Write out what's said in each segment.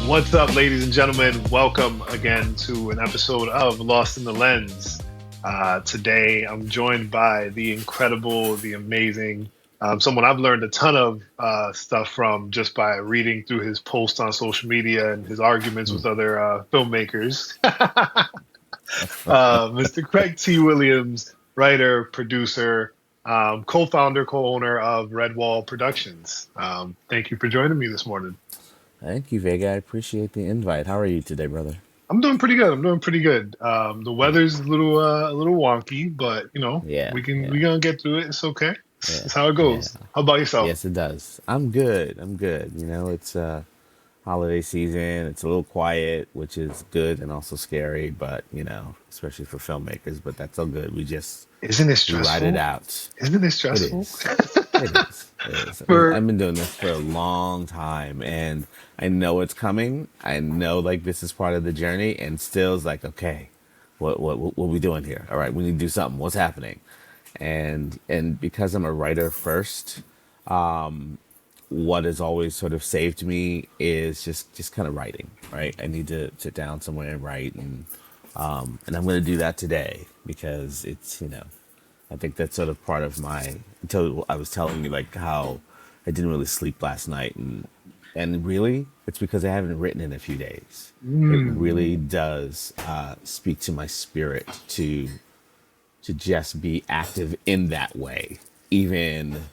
What's up, ladies and gentlemen? Welcome again to an episode of Lost in the Lens. Today, I'm joined by the incredible, the amazing, someone I've learned a ton of stuff from just by reading through his posts on social media and his arguments with other filmmakers. Mr. Craig T. Williams, writer, producer, co-founder, co-owner of Redwall Productions. Thank you for joining me this morning. Thank you, Vega. I appreciate the invite. How are you today, brother? I'm doing pretty good. I'm doing pretty good. The weather's a little wonky, but Yeah, we yeah, gonna get through it. It's okay. yeah, It's how it yeah. goes. How about yourself? Yes, it does. I'm good. I'm good. It's holiday season. It's a little quiet, which is good and also scary, but especially for filmmakers, but that's all good. Isn't it We ride it stressful? out. Isn't it It stressful? is. It is. It is. For I've been doing this for a long time and I know it's coming. I know like this is part of the journey and still it's like, okay, what we doing here? All right, we need to do something. What's happening? And because I'm a writer first, what has always sort of saved me is just kind of writing, right? I need to sit down somewhere and write and I'm going to do that today because it's. I think that's sort of part of my. Until I was telling you like how I didn't really sleep last night, and really it's because I haven't written in a few days. It really mm, does speak to my spirit to just be active in that way, even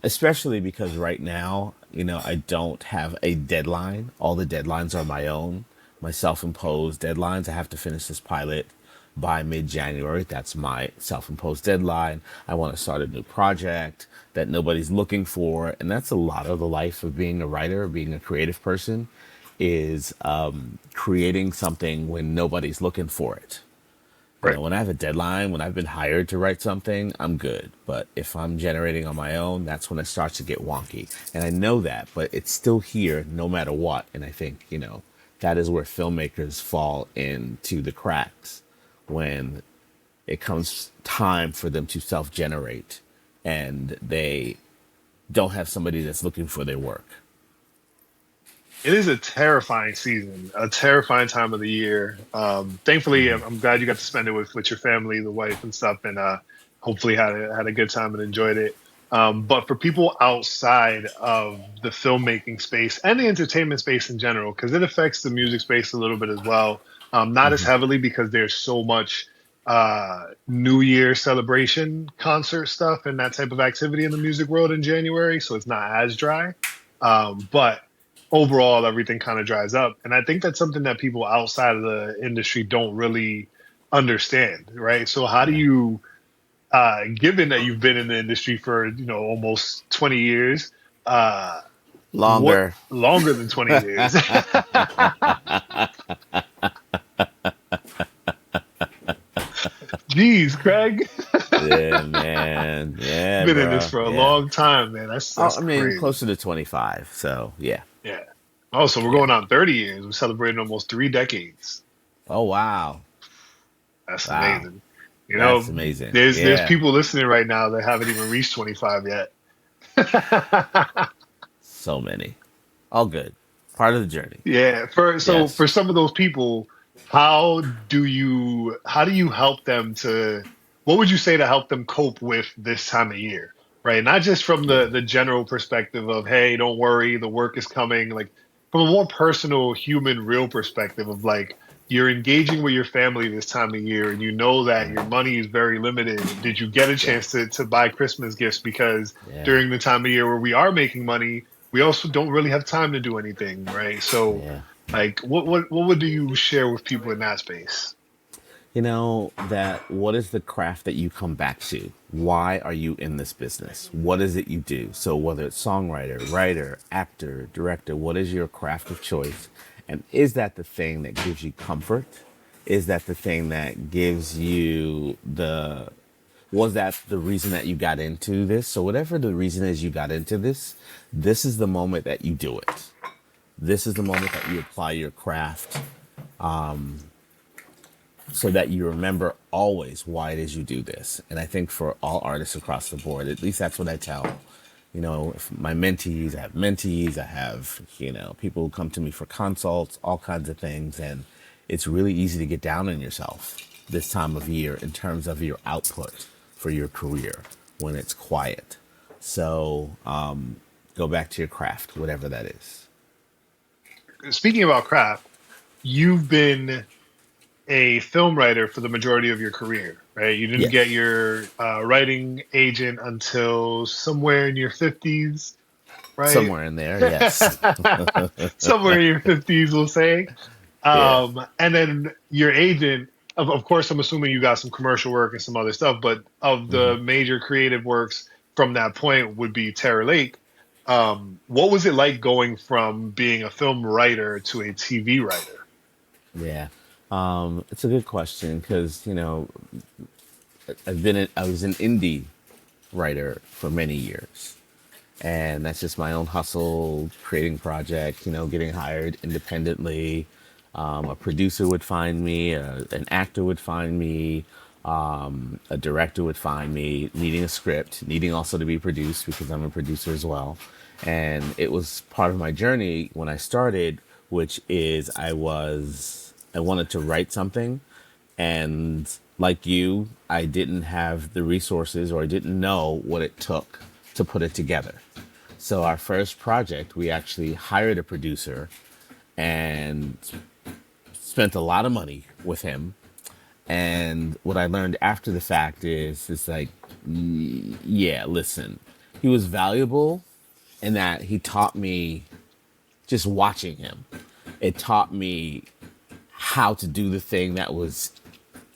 especially because right now, I don't have a deadline. All the deadlines are my own, my self-imposed deadlines. I have to finish this pilot by mid-January. That's my self-imposed deadline. I want to start a new project that nobody's looking for, and that's a lot of the life of being a writer, being a creative person, is creating something when nobody's looking for it. right. When I have a deadline, when I've been hired to write something, I'm good. But if I'm generating on my own, that's when it starts to get wonky. And I know that, but it's still here no matter what. And I think, that is where filmmakers fall into the cracks when it comes time for them to self generate and they don't have somebody that's looking for their work. It is a terrifying season, a terrifying time of the year. Thankfully, I'm glad you got to spend it with your family, the wife, and stuff, and hopefully had a good time and enjoyed it. But for people outside of the filmmaking space and the entertainment space in general, because it affects the music space a little bit as well, not as Hmm. heavily because there's so much New Year celebration concert stuff and that type of activity in the music world in January, so it's not as dry. But overall, everything kind of dries up, and I think that's something that people outside of the industry don't really understand, right? So how do Yeah. you given that you've been in the industry for almost 20 years, uh, what Longer. longer than 20 years? Jeez, Craig, Yeah, man. Yeah, been in this bro. for a Yeah. long time, man. Oh, That's I mean, crazy. closer to 25. So, yeah. Yeah. Oh, so we're Yeah. going on 30 years. We're celebrating almost 3 decades. Oh, wow. That's Wow. amazing. That's amazing. There's Yeah. people listening right now that haven't even reached 25 yet. So many. All good. Part of the journey. Yeah, Yes. for some of those people, how do you help them to what would you say to help them cope with this time of year? Right? Not just from Yeah. the general perspective of, hey, don't worry, the work is coming, like from a more personal, human, real perspective of like you're engaging with your family this time of year and you know that Right. your money is very limited. Did you get a Yeah. chance to buy Christmas gifts? Because Yeah. during the time of year where we are making money, we also don't really have time to do anything, right? So, Yeah. like, what would you share with people in that space? That what is the craft that you come back to? Why are you in this business? What is it you do? So whether it's songwriter, writer, actor, director, what is your craft of choice? And is that the thing that gives you comfort? Is that the thing that gives you the was that the reason that you got into this? So whatever the reason is you got into this, this is the moment that you do it. This is the moment that you apply your craft so that you remember always why it is you do this. And I think for all artists across the board, at least that's what I tell. my mentees, I have mentees, I have, people who come to me for consults, all kinds of things. And it's really easy to get down on yourself this time of year in terms of your output for your career when it's quiet. So go back to your craft, whatever that is. Speaking about craft, you've been a film writer for the majority of your career, right? You didn't get Yes. your writing agent until somewhere in your 50s, right? Somewhere in there, yes. Somewhere in your 50s, we'll say. Yeah. And then your agent, of course, I'm assuming you got some commercial work and some other stuff, but of hmm the major creative works from that point would be Terror Lake. What was it like going from being a film writer to a TV writer? Yeah. It's a good question because, I was an indie writer for many years. And that's just my own hustle, creating projects, getting hired independently. A producer would find me, an actor would find me, a director would find me, needing a script, needing also to be produced because I'm a producer as well. And it was part of my journey when I started, which is I wanted to write something, and like you, I didn't have the resources or I didn't know what it took to put it together. So our first project, we actually hired a producer and spent a lot of money with him. And what I learned after the fact is, it's like, yeah, listen, he was valuable in that he taught me just watching him. It taught me how to do the thing that was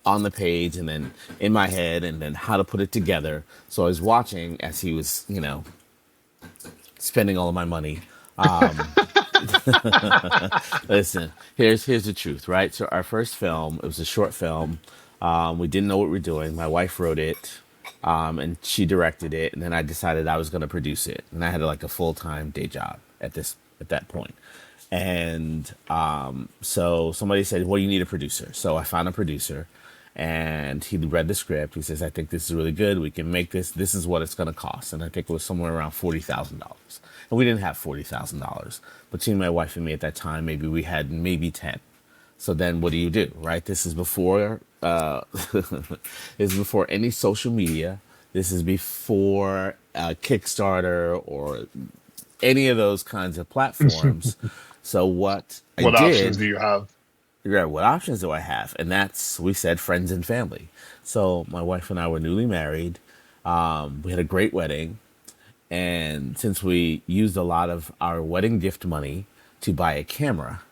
on the page and then in my head and then how to put it together. So I was watching as he was, spending all of my money. Um, Listen, here's the truth, right? So our first film, it was a short film. We didn't know what we were doing. My wife wrote it, and she directed it, and then I decided I was going to produce it, and I had like a full-time day job at that point. And so somebody said, "Well, you need a producer." So I found a producer, and he read the script. He says, "I think this is really good. We can make this. This is what it's going to cost." And I think it was somewhere around $40,000. And we didn't have $40,000 between my wife and me at that time. Maybe we had maybe 10. So then what do, right? This is before this is before any social media. This is before Kickstarter or any of those kinds of platforms. So what I What options did, do you have? yeah, what options do I have? And that's, we said, friends and family. So my wife and I were newly married. We had a great wedding. And since we used a lot of our wedding gift money to buy a camera,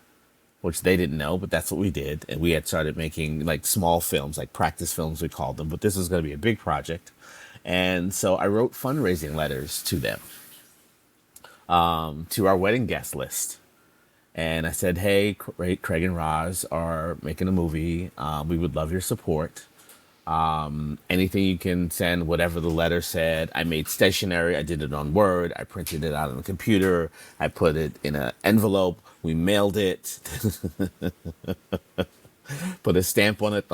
which they didn't know, but that's what we did. And we had started making like small films, like practice films, we called them. But this was going to be a big project. And so I wrote fundraising letters to them, to our wedding guest list. And I said, hey, Craig and Roz are making a movie. We would love your support. Anything you can send, whatever the letter said. I made stationery. I did it on Word. I printed it out on the computer. I put it in an envelope. We mailed it. Put a stamp on it,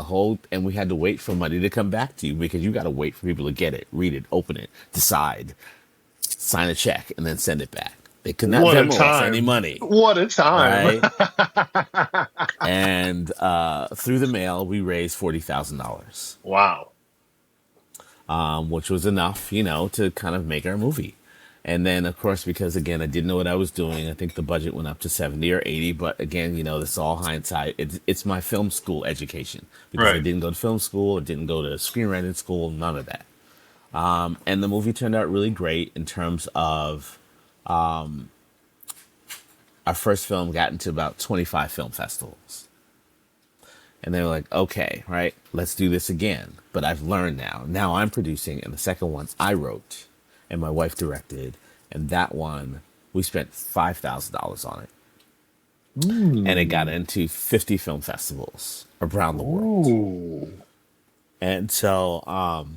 and we had to wait for money to come back to you because you got to wait for people to get it, read it, open it, decide, sign a check, and then send it back. They could not What a Venmo us any time. money, What a time. right? And through the mail, we raised $40,000, Wow. which was enough, to kind of make our movie. And then, of course, because again, I didn't know what I was doing. I think the budget went up to 70 or 80. But again, this is all hindsight. It's my film school education because I Right. didn't go to film school. I didn't go to screenwriting school. None of that. And the movie turned out really great in terms of our first film got into about 25 film festivals. And they were like, okay, right, let's do this again. But I've learned now. Now I'm producing, and the second ones I wrote and my wife directed. And that one, we spent $5,000 on it. And it got Mm. into 50 film festivals around the world. Ooh. And so,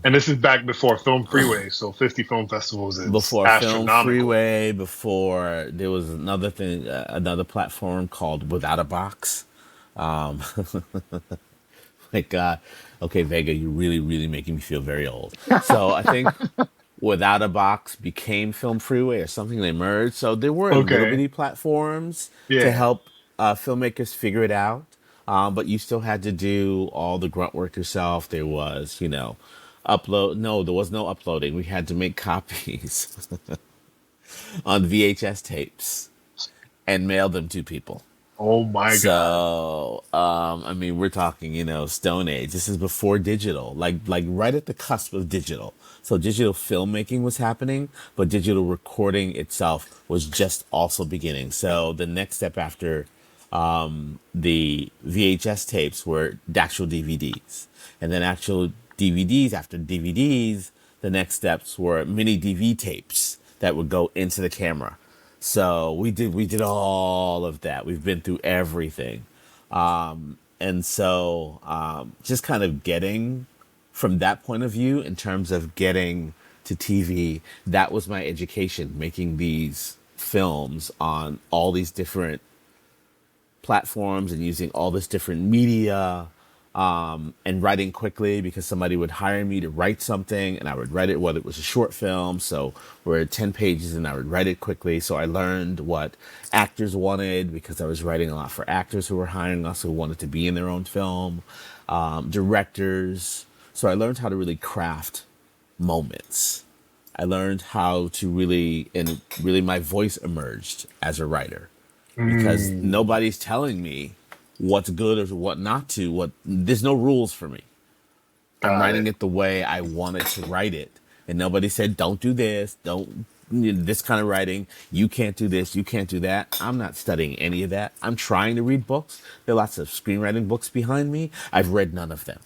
And this is back before Film Freeway, so 50 film festivals is before Film astronomical. Freeway, before there was another thing, another platform called Without a Box. Um, my God. Okay, Vega, you're really, really making me feel very old. So I think Without a Box became Film Freeway or something. They merged. So there were little Okay. bitty platforms to Yeah. help filmmakers figure it out. But you still had to do all the grunt work yourself. There was, upload. No, there was no uploading. We had to make copies on VHS tapes and mail them to people. Oh my God. So, I mean, we're talking, Stone Age. This is before digital, like right at the cusp of digital. So digital filmmaking was happening, but digital recording itself was just also beginning. So the next step after the VHS tapes were the actual DVDs, and then actual DVDs after DVDs. The next steps were mini DV tapes that would go into the camera. So we did all of that. We've been through everything. And so just kind of getting from that point of view in terms of getting to TV, that was my education, making these films on all these different platforms and using all this different media, and writing quickly because somebody would hire me to write something and I would write it, whether it was a short film. So we're at 10 pages and I would write it quickly. So I learned what actors wanted because I was writing a lot for actors who were hiring us who wanted to be in their own film, directors. So I learned how to really craft moments. I learned how to really, and really my voice emerged as a writer because Mm, nobody's telling me what's good or what not to. There's no rules for me. I'm got writing it. it the way I wanted to write it, and nobody said don't do this, don't this kind of writing. You can't do this, you can't do that. I'm not studying any of that. I'm trying to read books. There are lots of screenwriting books behind me. I've read none of them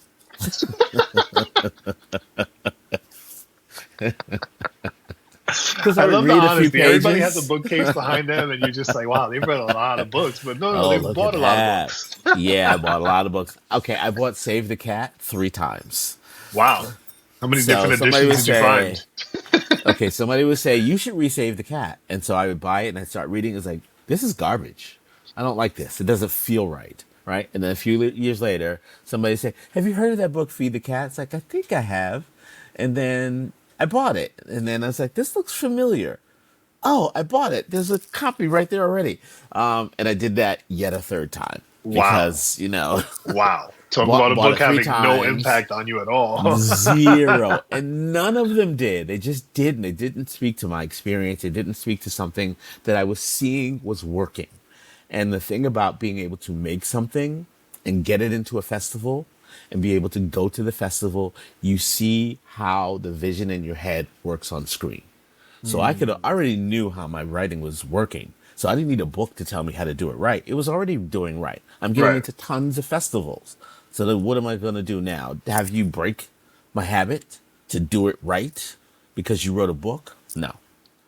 because I I would love the read a few honesty. Everybody has a pages. bookcase behind them, and you're just like, wow, they've read a lot of books. But no, no, Oh, they've look at bought a lot of that. books. Yeah, I bought a lot of books. Okay, I bought Save the Cat 3 times. Wow. How many So different somebody editions would did you find? say, okay, somebody would say, you should resave the cat. And so I would buy it and I'd start reading. It's like, this is garbage. I don't like this. It doesn't feel right. Right. And then a few years later, somebody say, have you heard of that book, Feed the Cat? It's like, I think I have. And then I bought it. And then I was like, this looks familiar. Oh, I bought it. There's a copy right there already. And I did that yet a third time Wow. because, Wow. Talk about a bought book it three having no times. impact on you at all. Zero. And none of them did. They just didn't. They didn't speak to my experience. They didn't speak to something that I was seeing was working. And the thing about being able to make something and get it into a festival and be able to go to the festival, you see how the vision in your head works on screen. So I Mm, already knew how my writing was working. So I didn't need a book to tell me how to do it right. It was already doing right. I'm getting right. into tons of festivals. So then what am I going to do now? Have you break my habit to do it right because you wrote a book? No,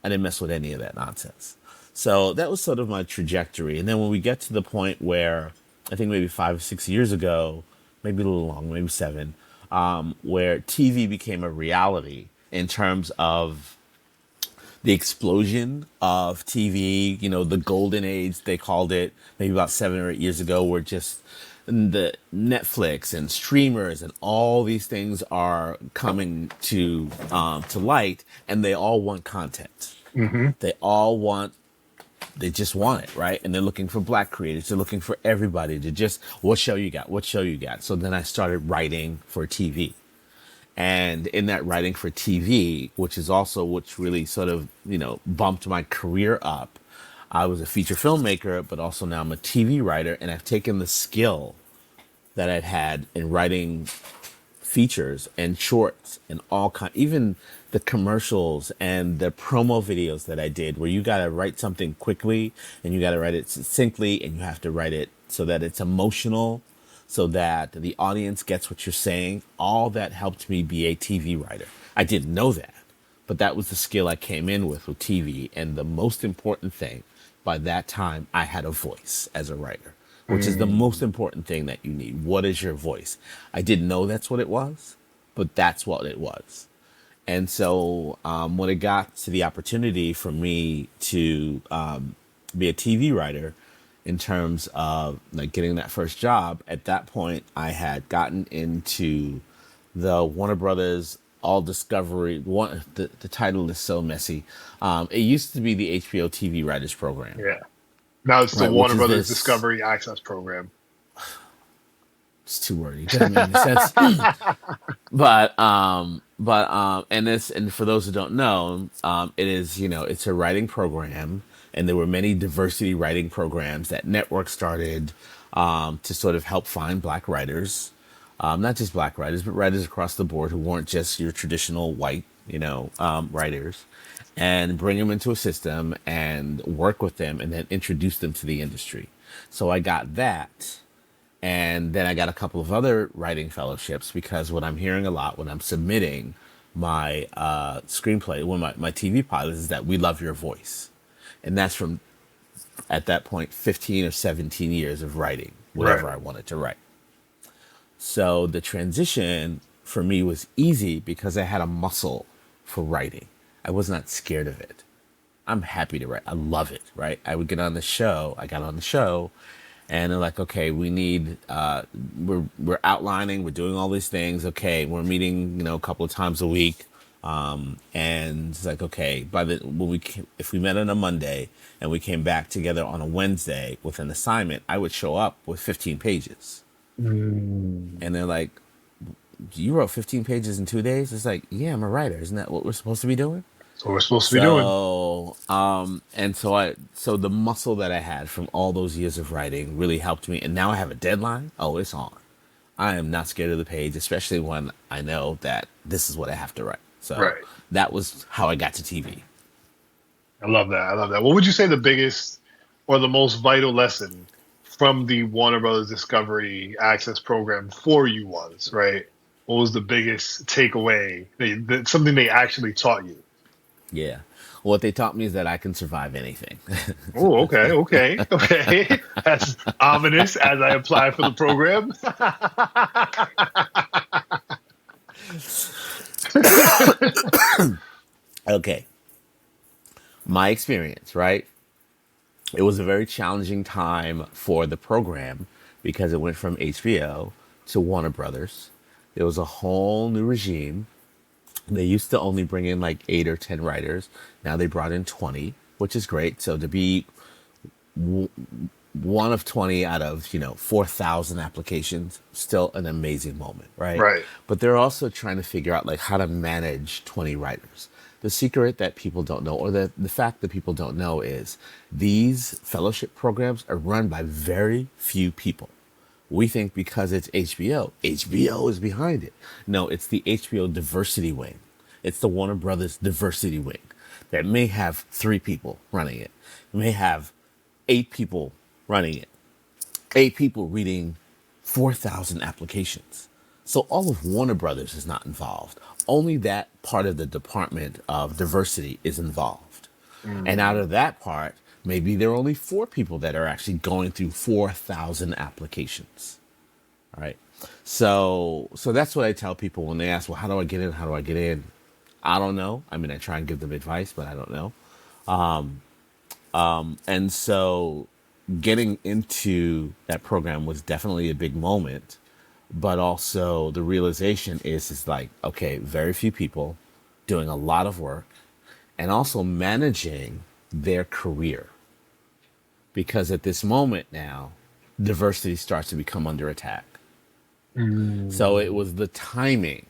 I didn't mess with any of that nonsense. So that was sort of my trajectory. And then when we get to the point where I think maybe 5 or 6 years ago, maybe a little long, maybe seven, where TV became a reality in terms of the explosion of TV, the golden age, they called it maybe about 7 or 8 years ago, where just the Netflix and streamers and all these things are coming to light, and they all want content. Hmm. They all want, they just want it, right? And they're looking for black creators. They're looking for everybody to just, what show you got? What show you got? So then I started writing for TV. And in that writing for TV, which is also which really sort of, bumped my career up. I was a feature filmmaker, but also now I'm a TV writer, and I've taken the skill that I'd had in writing features and shorts and all kind, even the commercials and the promo videos that I did, where you got to write something quickly and you got to write it succinctly and you have to write it so that it's emotional, so that the audience gets what you're saying. All that helped me be a TV writer. I didn't know that, but that was the skill I came in with TV. And the most important thing, by that time, I had a voice as a writer, which is the most Mm, important thing that you need. What is your voice? I didn't know that's what it was, but that's what it was. And so when it got to the opportunity for me to be a TV writer, in terms of like getting that first job, at that point I had gotten into the Warner Brothers all Discovery. The title is so messy. It used to be the HBO TV Writers Program, Yeah. Now it's the right? Which Warner is Brothers this. Discovery Access Program. It's too wordy. It doesn't make any sense. And this, and for those who don't know, it is, it's a writing program, and there were many diversity writing programs that network started to sort of help find black writers, not just black writers, but writers across the board who weren't just your traditional white, writers, and bring them into a system and work with them, and then introduce them to the industry. So I got that. And then I got a couple of other writing fellowships, because what I'm hearing a lot when I'm submitting my screenplay, when my TV pilot, is that we love your voice. And that's from, at that point, 15 or 17 years of writing, Right. whatever I wanted to write. So the transition for me was easy because I had a muscle for writing. I was not scared of it. I'm happy to write. I love it, right? I would get on the show. I got on the show, and they're like, okay, we need, we're outlining, we're doing all these things. Okay, we're meeting, a couple of times a week. And it's like, okay, if we met on a Monday and we came back together on a Wednesday with an assignment, I would show up with 15 pages. Mm. And they're like, you wrote 15 pages in 2 days? It's like, yeah, I'm a writer. Isn't that what we're supposed to be doing? That's what we're supposed to be doing. So the muscle that I had from all those years of writing really helped me. And now I have a deadline. Oh, it's on. I am not scared of the page, especially when I know that this is what I have to write. So Right. that was how I got to TV. I love that. I love that. What would you say the biggest or the most vital lesson from the Warner Brothers Discovery Access program for you was, right? What was the biggest takeaway? Something they actually taught you? Yeah. What they taught me is that I can survive anything. Oh, okay, okay, okay. That's ominous as I apply for the program. Okay. My experience, right? It was a very challenging time for the program because it went from HBO to Warner Brothers. It was a whole new regime. They used to only bring in like 8 or 10 writers. Now they brought in 20, which is great. So to be one of 20 out of 4,000 applications, still an amazing moment, right? Right. But they're also trying to figure out like how to manage 20 writers. The secret that people don't know, or the fact that people don't know, is these fellowship programs are run by very few people. We think because it's HBO is behind it. No, it's the HBO diversity wing. It's the Warner Brothers diversity wing that may have 3 people running it. It may have 8 people running it. 8 people reading 4,000 applications. So all of Warner Brothers is not involved. Only that part of the Department of Diversity is involved. And out Mm. of that part, maybe there are only 4 people that are actually going through 4,000 applications. All right. So that's what I tell people when they ask, well, how do I get in? How do I get in? I don't know. I mean, I try and give them advice, but I don't know. And so getting into that program was definitely a big moment, but also the realization is like, okay, very few people doing a lot of work, and also managing their career, because at this moment now, diversity starts to become under attack. So it Mm. was the timing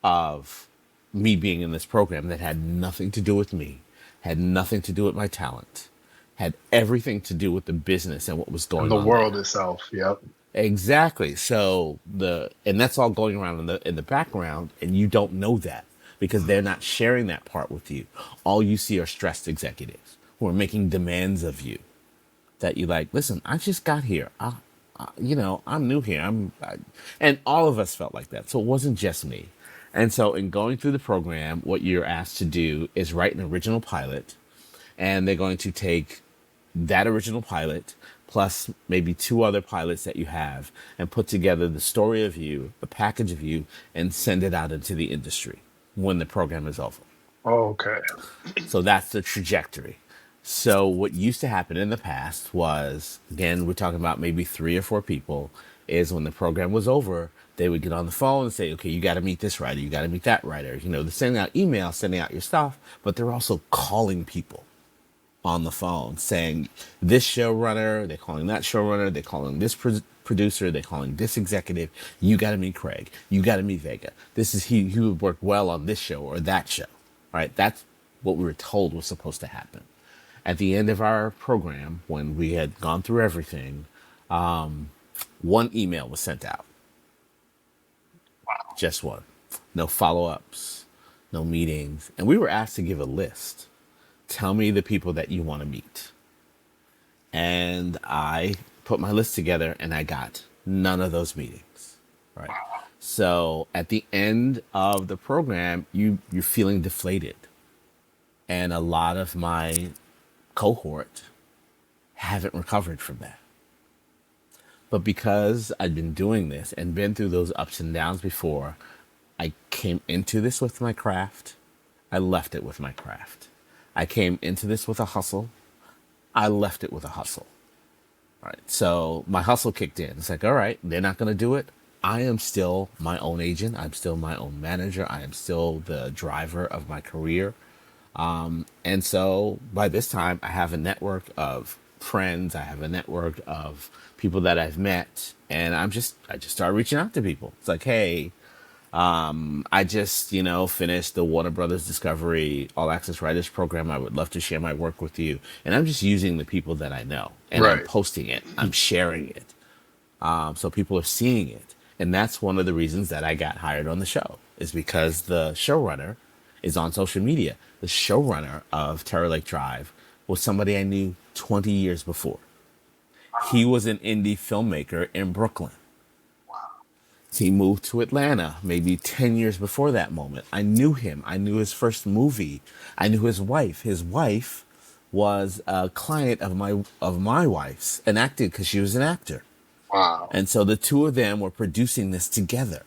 of me being in this program that had nothing to do with me, had nothing to do with my talent, had everything to do with the business and what was And going the on world there. itself. Yep. Exactly. So and that's all going around in the background, and you don't know that because they're not sharing that part with you. All you see are stressed executives who are making demands of you that you like. Listen, I just got here. I'm new here. And all of us felt like that. So it wasn't just me. And so in going through the program, what you're asked to do is write an original pilot, and they're going to take that original pilot plus maybe 2 other pilots that you have and put together the story of you, the package of you, and send it out into the industry when the program is over. Okay. So that's the trajectory. So what used to happen in the past was, again, we're talking about maybe 3 or 4 people, is when the program was over, They would get on the phone and say, okay, you got to meet this writer, you got to meet that writer. You know, they're sending out emails, sending out your stuff, but they're also calling people on the phone saying this showrunner, they're calling that showrunner, they're calling this producer, they're calling this executive. You got to meet Craig. You got to meet Vega. This is he would work well on this show or that show, right? That's what we were told was supposed to happen. At the end of our program, when we had gone through everything, one email was sent out. Wow. Just one. No follow-ups, no meetings. And we were asked to give a list. Tell me the people that you want to meet. And I put my list together and I got none of those meetings. Right. So at the end of the program, you're feeling deflated. And a lot of my cohort haven't recovered from that. But because I'd been doing this and been through those ups and downs before, I came into this with my craft. I left it with my craft. I came into this with a hustle. I left it with a hustle. All right. So my hustle kicked in. It's like, all right, they're not going to do it. I am still my own agent. I'm still my own manager. I am still the driver of my career. And so by this time, I have a network of friends. I have a network of people that I've met. And I just started reaching out to people. It's like, hey, I just, finished the Warner Brothers Discovery All Access Writers Program. I would love to share my work with you. And I'm just using the people that I know. And I'm posting it. I'm sharing it. So people are seeing it. And that's one of the reasons that I got hired on the show, is because the showrunner is on social media. The showrunner of Terror Lake Drive was somebody I knew 20 years before. He was an indie filmmaker in Brooklyn. He moved to Atlanta maybe 10 years before that moment. I knew him. I knew his first movie. I knew his wife. His wife was a client of my wife's and acted because she was an actor. Wow. And so the two of them were producing this together.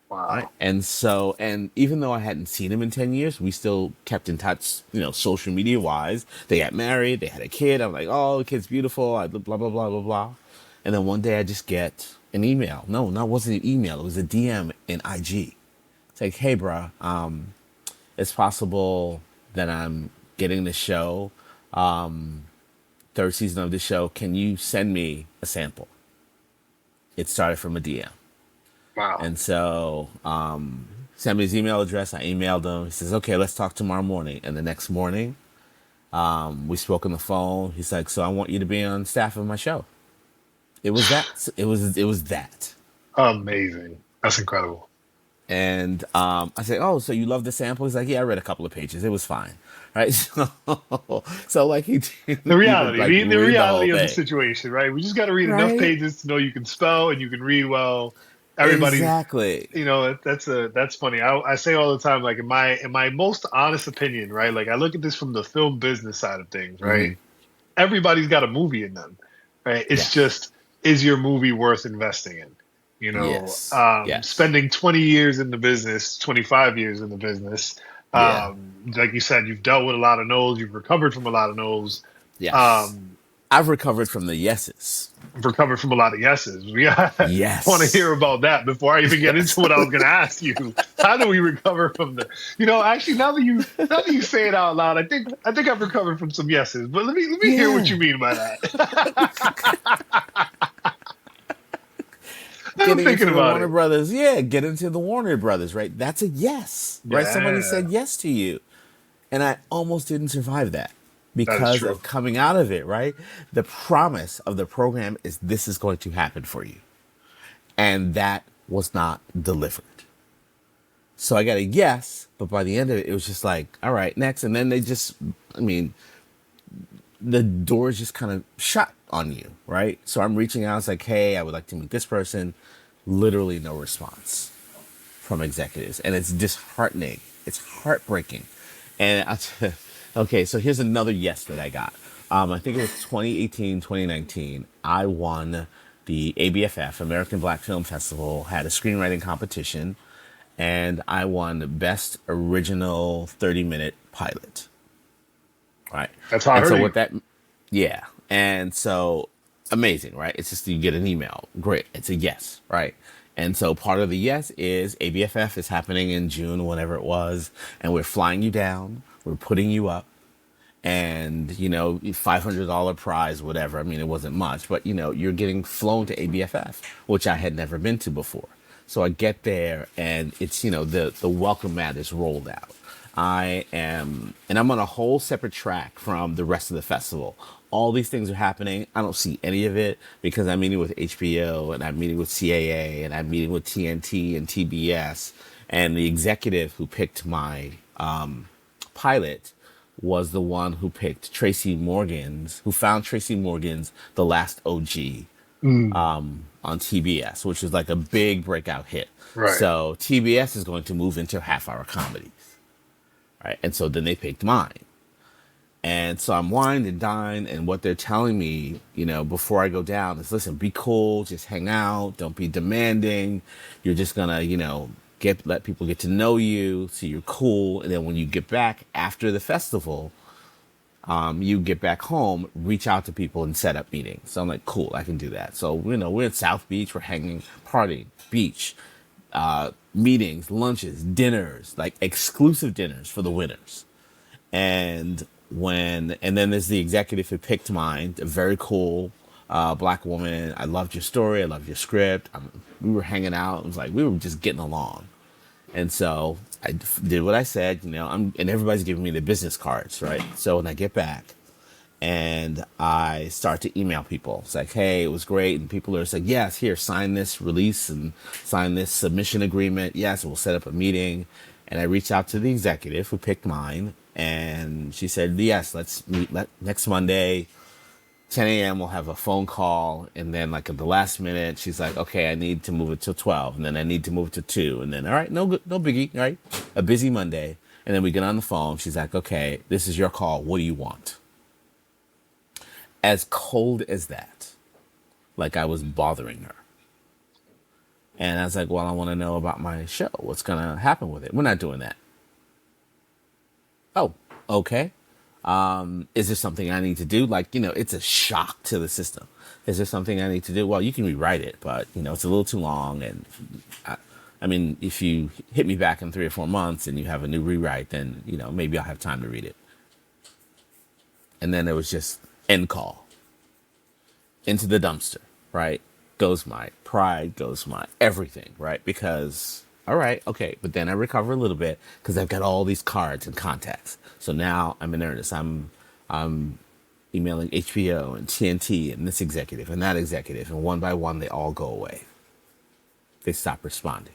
Wow. Right? And even though I hadn't seen him in 10 years, we still kept in touch, social media wise. They got married, they had a kid. I'm like, oh, the kid's beautiful. I blah, blah, blah, blah, blah. And then one day I just get an email. No, it wasn't an email. It was a DM in IG. It's like, hey, bro, it's possible that I'm getting the show, third season of the show. Can you send me a sample? It started from a DM. Wow. And so sent me his email address. I emailed him. He says, okay, let's talk tomorrow morning. And the next morning, we spoke on the phone. He's like, so I want you to be on staff of my show. It was that. It was that. Amazing. That's incredible. And I said, oh, so you love the sample? He's like, yeah, I read a couple of pages. It was fine. Right. So like he didn't The reality, even, the reality of the thing. situation, right? We just got to read enough Right? pages to know you can spell and you can read well. Everybody, Exactly. that's funny. I say all the time, like in my most honest opinion, right? Like I look at this from the film business side of things, right? Mm-hmm. Everybody's got a movie in them, right? It's Yes. just, is your movie worth investing in? Yes. Yes. Spending 20 years in the business, 25 years in the business. Yeah. Like you said, you've dealt with a lot of no's, you've recovered from a lot of no's. Yes. I've recovered from the yeses. Recovered from a lot of yeses. I Yes. want to hear about that before I even get Yes. into what I was going to ask you. How do we recover from the? Actually, now that you say it out loud, I think I've recovered from some yeses. But let me hear what you mean by that. Getting into the Warner it. Brothers. Yeah, get into the Warner Brothers, right? That's a yes, right? Somebody said yes to you. And I almost didn't survive that because of coming out of it, right? The promise of the program is this is going to happen for you. And that was not delivered. So I got a yes, but by the end of it, it was just like, all right, next. And then they just, the doors just kind of shut on you, right? So I'm reaching out. It's like, hey, I would like to meet this person. Literally no response from executives. And it's disheartening. It's heartbreaking. And okay, so here's another yes that I got. I think it was 2018, 2019. I won the ABFF, American Black Film Festival, had a screenwriting competition. And I won Best Original 30-Minute Pilot. Right. That's how I heard so you. what that, yeah. And so amazing, right? It's just you get an email. Great. It's a yes, right? And so part of the yes is ABFF is happening in June, whenever it was, and we're flying you down, we're putting you up, and $500 prize, whatever. I mean, it wasn't much, but you're getting flown to ABFF, which I had never been to before. So I get there, and it's the welcome mat is rolled out. And I'm on a whole separate track from the rest of the festival. All these things are happening. I don't see any of it because I'm meeting with HBO and I'm meeting with CAA and I'm meeting with TNT and TBS. And the executive who picked my pilot was the one who picked Tracy Morgan's, who found Tracy Morgan's The Last OG Mm, on TBS, which was like a big breakout hit. right. So TBS is going to move into half-hour comedies, right? And so then they picked mine. And so I'm wined and dined, and what they're telling me, before I go down is, listen, be cool, just hang out, don't be demanding. You're just gonna, let people get to know you, so you're cool. And then when you get back after the festival, you get back home, reach out to people and set up meetings. So I'm like, cool, I can do that. So, we're at South Beach, we're hanging, partying, beach, meetings, lunches, dinners, like exclusive dinners for the winners. And then there's the executive who picked mine, a very cool black woman. I loved your story. I loved your script. We were hanging out. It was like we were just getting along. And so I did what I said, and everybody's giving me the business cards, right? So when I get back and I start to email people, it's like, hey, it was great. And people are like, yes, here, sign this release and sign this submission agreement. Yes, we'll set up a meeting. And I reached out to the executive who picked mine, and she said, yes, let's meet next Monday, 10 a.m. We'll have a phone call. And then like at the last minute, she's like, okay, I need to move it to 12. And then I need to move it to 2. And then, all right, no biggie, right? A busy Monday. And then we get on the phone. She's like, okay, this is your call. What do you want? As cold as that, like I was bothering her. And I was like, well, I want to know about my show. What's going to happen with it? We're not doing that. Oh, okay. Is there something I need to do? Like, it's a shock to the system. Is there something I need to do? Well, you can rewrite it, but, it's a little too long. And I mean, if you hit me back in 3 or 4 months and you have a new rewrite, then, maybe I'll have time to read it. And then it was just end call into the dumpster, right? Goes my pride, goes my everything, right? Because, all right, okay. But then I recover a little bit because I've got all these cards and contacts. So now I'm in earnest. I'm emailing HBO and TNT and this executive and that executive. And one by one, they all go away. They stop responding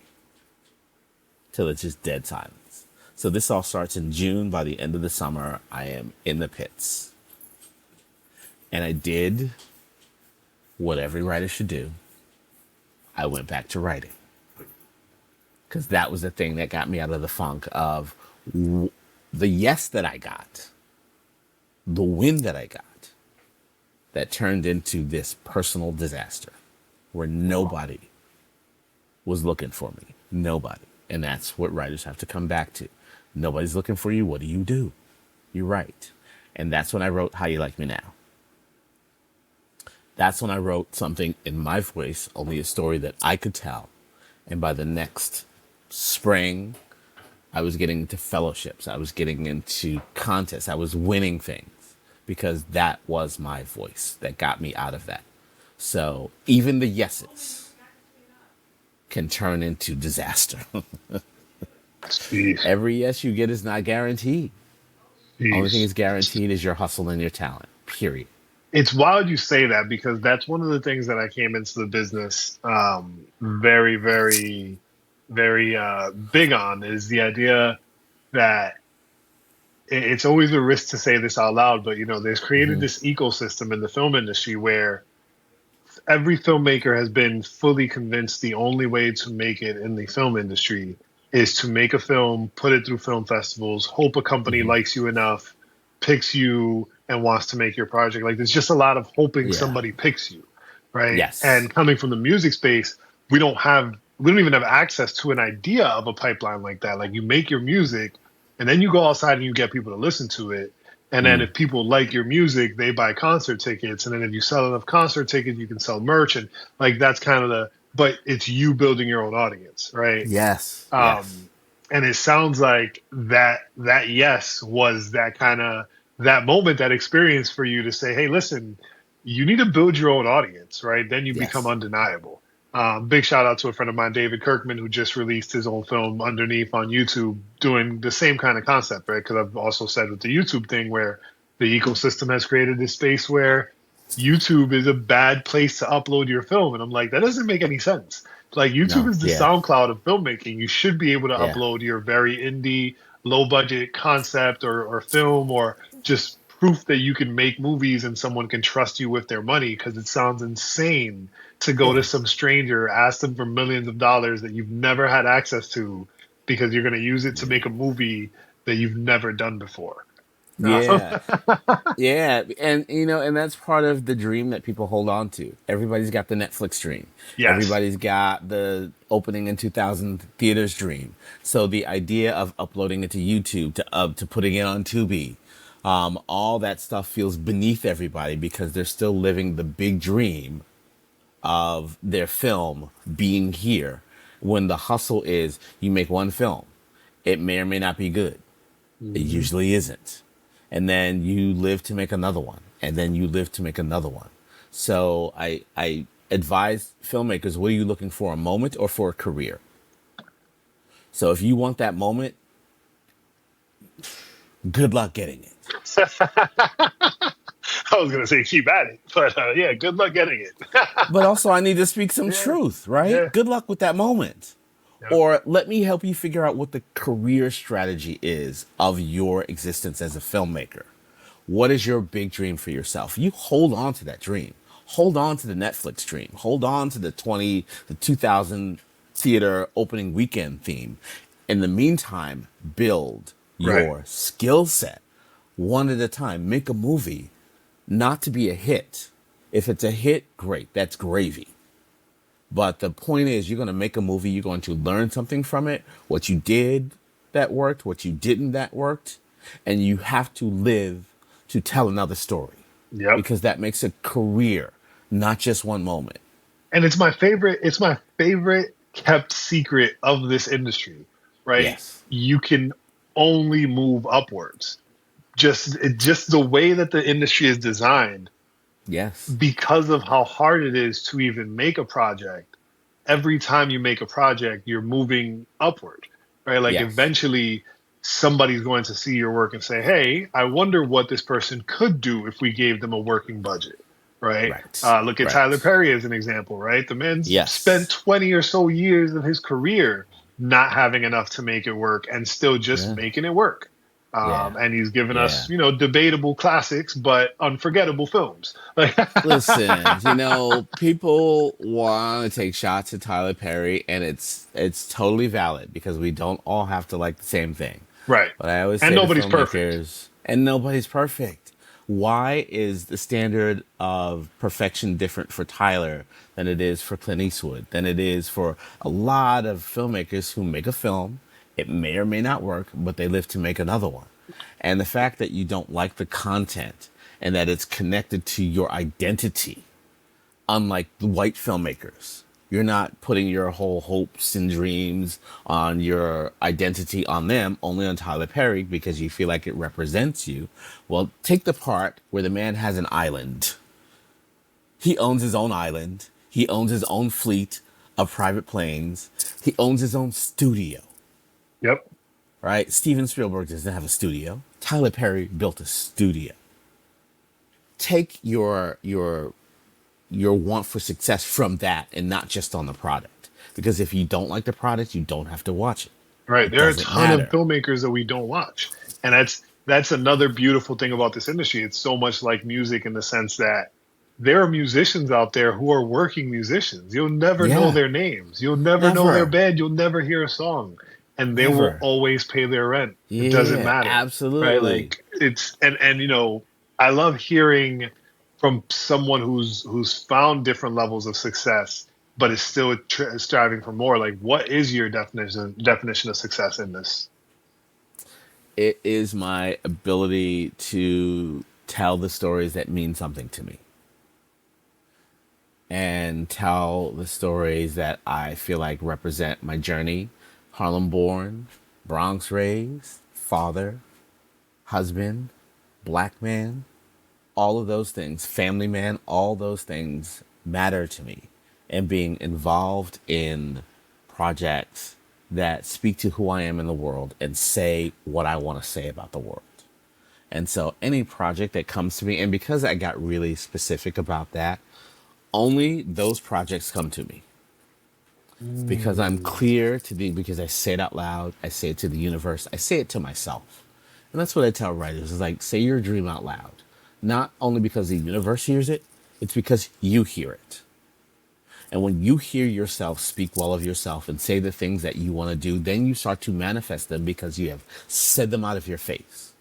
till it's just dead silence. So this all starts in June. By the end of the summer, I am in the pits. And I did what every writer should do. I went back to writing. Because that was the thing that got me out of the funk of the yes that I got, the win that I got, that turned into this personal disaster where nobody was looking for me. Nobody. And that's what writers have to come back to. Nobody's looking for you. What do? You write. And that's when I wrote How You Like Me Now. That's when I wrote something in my voice, only a story that I could tell. And by the next spring, I was getting into fellowships. I was getting into contests. I was winning things because that was my voice that got me out of that. So even the yeses can turn into disaster. Jeez. Every yes you get is not guaranteed. Only thing Jeez. is guaranteed is your hustle and your talent, period. It's wild you say that because that's one of the things that I came into the business very, very, very big on is the idea that it's always a risk to say this out loud, but there's created Hmm. this ecosystem in the film industry where every filmmaker has been fully convinced the only way to make it in the film industry is to make a film, put it through film festivals, hope a company Hmm. likes you enough, picks you, and wants to make your project. Like there's just a lot of hoping Yeah. somebody picks you, right? Yes. And coming from the music space, we don't even have access to an idea of a pipeline like that. Like you make your music, and then you go outside and you get people to listen to it. And then Mm. if people like your music, they buy concert tickets. And then if you sell enough concert tickets, you can sell merch. And like that's kind of but it's you building your own audience, right? Yes, yes, Um, and it sounds like that yes was that kind of that moment, that experience for you to say, hey, listen, you need to build your own audience, right? Then you become yes. undeniable. Big shout out to a friend of mine, David Kirkman, who just released his own film Underneath on YouTube, doing the same kind of concept, right? Because I've also said with the YouTube thing where the ecosystem has created this space where YouTube is a bad place to upload your film. And I'm like, that doesn't make any sense. Like YouTube No, is the yeah, SoundCloud of filmmaking. You should be able to yeah, upload your very indie, low budget concept or film or just proof that you can make movies and someone can trust you with their money because it sounds insane to go to yeah, some stranger, ask them for millions of dollars that you've never had access to because you're going to use it to make a movie that you've never done before. yeah. Yeah, and and that's part of the dream that people hold on to. Everybody's got the Netflix dream. Yes. Everybody's got the opening in 2000 theaters dream. So the idea of uploading it to YouTube, to putting it on Tubi, all that stuff feels beneath everybody because they're still living the big dream of their film being here. When the hustle is you make one film, it may or may not be good. It Mhm. usually isn't. And then you live to make another one. And then you live to make another one. So I advise filmmakers, what are you looking for, a moment or for a career? So if you want that moment, good luck getting it. I was gonna say keep at it, but yeah, good luck getting it. But also I need to speak some Yeah, truth, right? yeah, Good luck with that moment. yep, Or let me help you figure out what the career strategy is of your existence as a filmmaker. What is your big dream for yourself? You hold on to that dream. Hold on to the Netflix dream. Hold on to the 2000 theater opening weekend theme. In the meantime, build right, your skill set one at a time. Make a movie, not to be a hit. If it's a hit, great. That's gravy. But the point is, you're going to make a movie. You're going to learn something from it. What you did that worked, what you didn't that worked. And you have to live to tell another story yep. because that makes a career, not just one moment. And it's my favorite. It's my favorite kept secret of this industry, right? Yes. You can only move upwards. Just the way that the industry is designed, Yes. because of how hard it is to even make a project. Every time you make a project, you're moving upward, right? Like Yes. eventually somebody's going to see your work and say, hey, I wonder what this person could do if we gave them a working budget, right? Right. Look at Tyler Right. Perry as an example, right? The man's spent Yes. 20 or so years of his career not having enough to make it work and still just Yeah. making it work. Yeah. And he's given Yeah. us, debatable classics, but unforgettable films. Like, Listen, people want to take shots at Tyler Perry, and it's totally valid because we don't all have to like the same thing. right. But I always And say to nobody's perfect. filmmakers, and nobody's perfect. Why is the standard of perfection different for Tyler than it is for Clint Eastwood, than it is for a lot of filmmakers who make a film? It may or may not work, but they live to make another one. And the fact that you don't like the content and that it's connected to your identity, unlike the white filmmakers. You're not putting your whole hopes and dreams on your identity on them, only on Tyler Perry because you feel like it represents you. Well, take the part where the man has an island. He owns his own island. He owns his own fleet of private planes. He owns his own studio, Yep. right? Steven Spielberg doesn't have a studio. Tyler Perry built a studio. Take your want for success from that and not just on the product. Because if you don't like the product, you don't have to watch it. Right. It There are a doesn't ton of matter. filmmakers that we don't watch. And that's another beautiful thing about this industry. It's so much like music in the sense that there are musicians out there who are working musicians. You'll never know Yeah. their names. You'll never know their Never. band. You'll never hear a song. And they will Never. always pay their rent. It doesn't Yeah, matter. Right? absolutely. Like it's and I love hearing from someone who's found different levels of success but is still striving for more. Like, what is your definition of success in this? It is my ability to tell the stories that mean something to me. and tell the stories that I feel like represent my journey. Harlem born, Bronx raised, father, husband, black man, all of those things, family man, all those things matter to me. And being involved in projects that speak to who I am in the world and say what I want to say about the world. And so any project that comes to me, and because I got really specific about that, only those projects come to me because I'm Mm. clear to the, because I say it out loud, I say it to the universe, I say it to myself. And that's what I tell writers is like, say your dream out loud. Not only because the universe hears it, it's because you hear it. And when you hear yourself speak well of yourself and say the things that you want to do, then you start to manifest them because you have said them out of your face.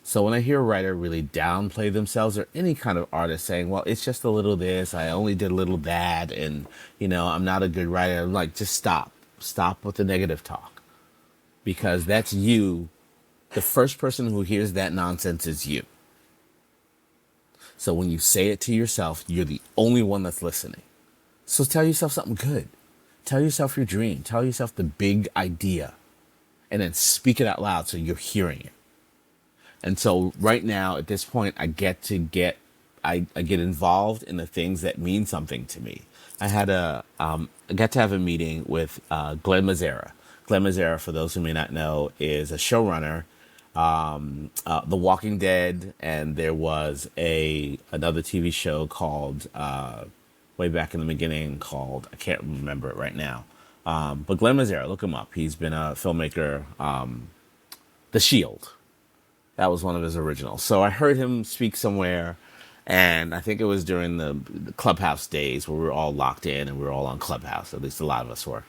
So when I hear a writer really downplay themselves or any kind of artist saying, well, it's just a little this, I only did a little that, and, you know, I'm not a good writer, I'm like, just stop. Stop with the negative talk. Because that's you. The first person who hears that nonsense is you. So when you say it to yourself, you're the only one that's listening. So tell yourself something good. Tell yourself your dream. Tell yourself the big idea. And then speak it out loud so you're hearing it. And so right now, at this point, I get involved in the things that mean something to me. I got to have a meeting with Glenn Mazzara. Glenn Mazzara, for those who may not know, is a showrunner, The Walking Dead, and there was another TV show called way back in the beginning called, I can't remember it right now. But Glenn Mazzara, look him up. He's been a filmmaker. The Shield. That was one of his originals. So I heard him speak somewhere, and I think it was during the Clubhouse days where we were all locked in and we were all on Clubhouse. At least a lot of us were.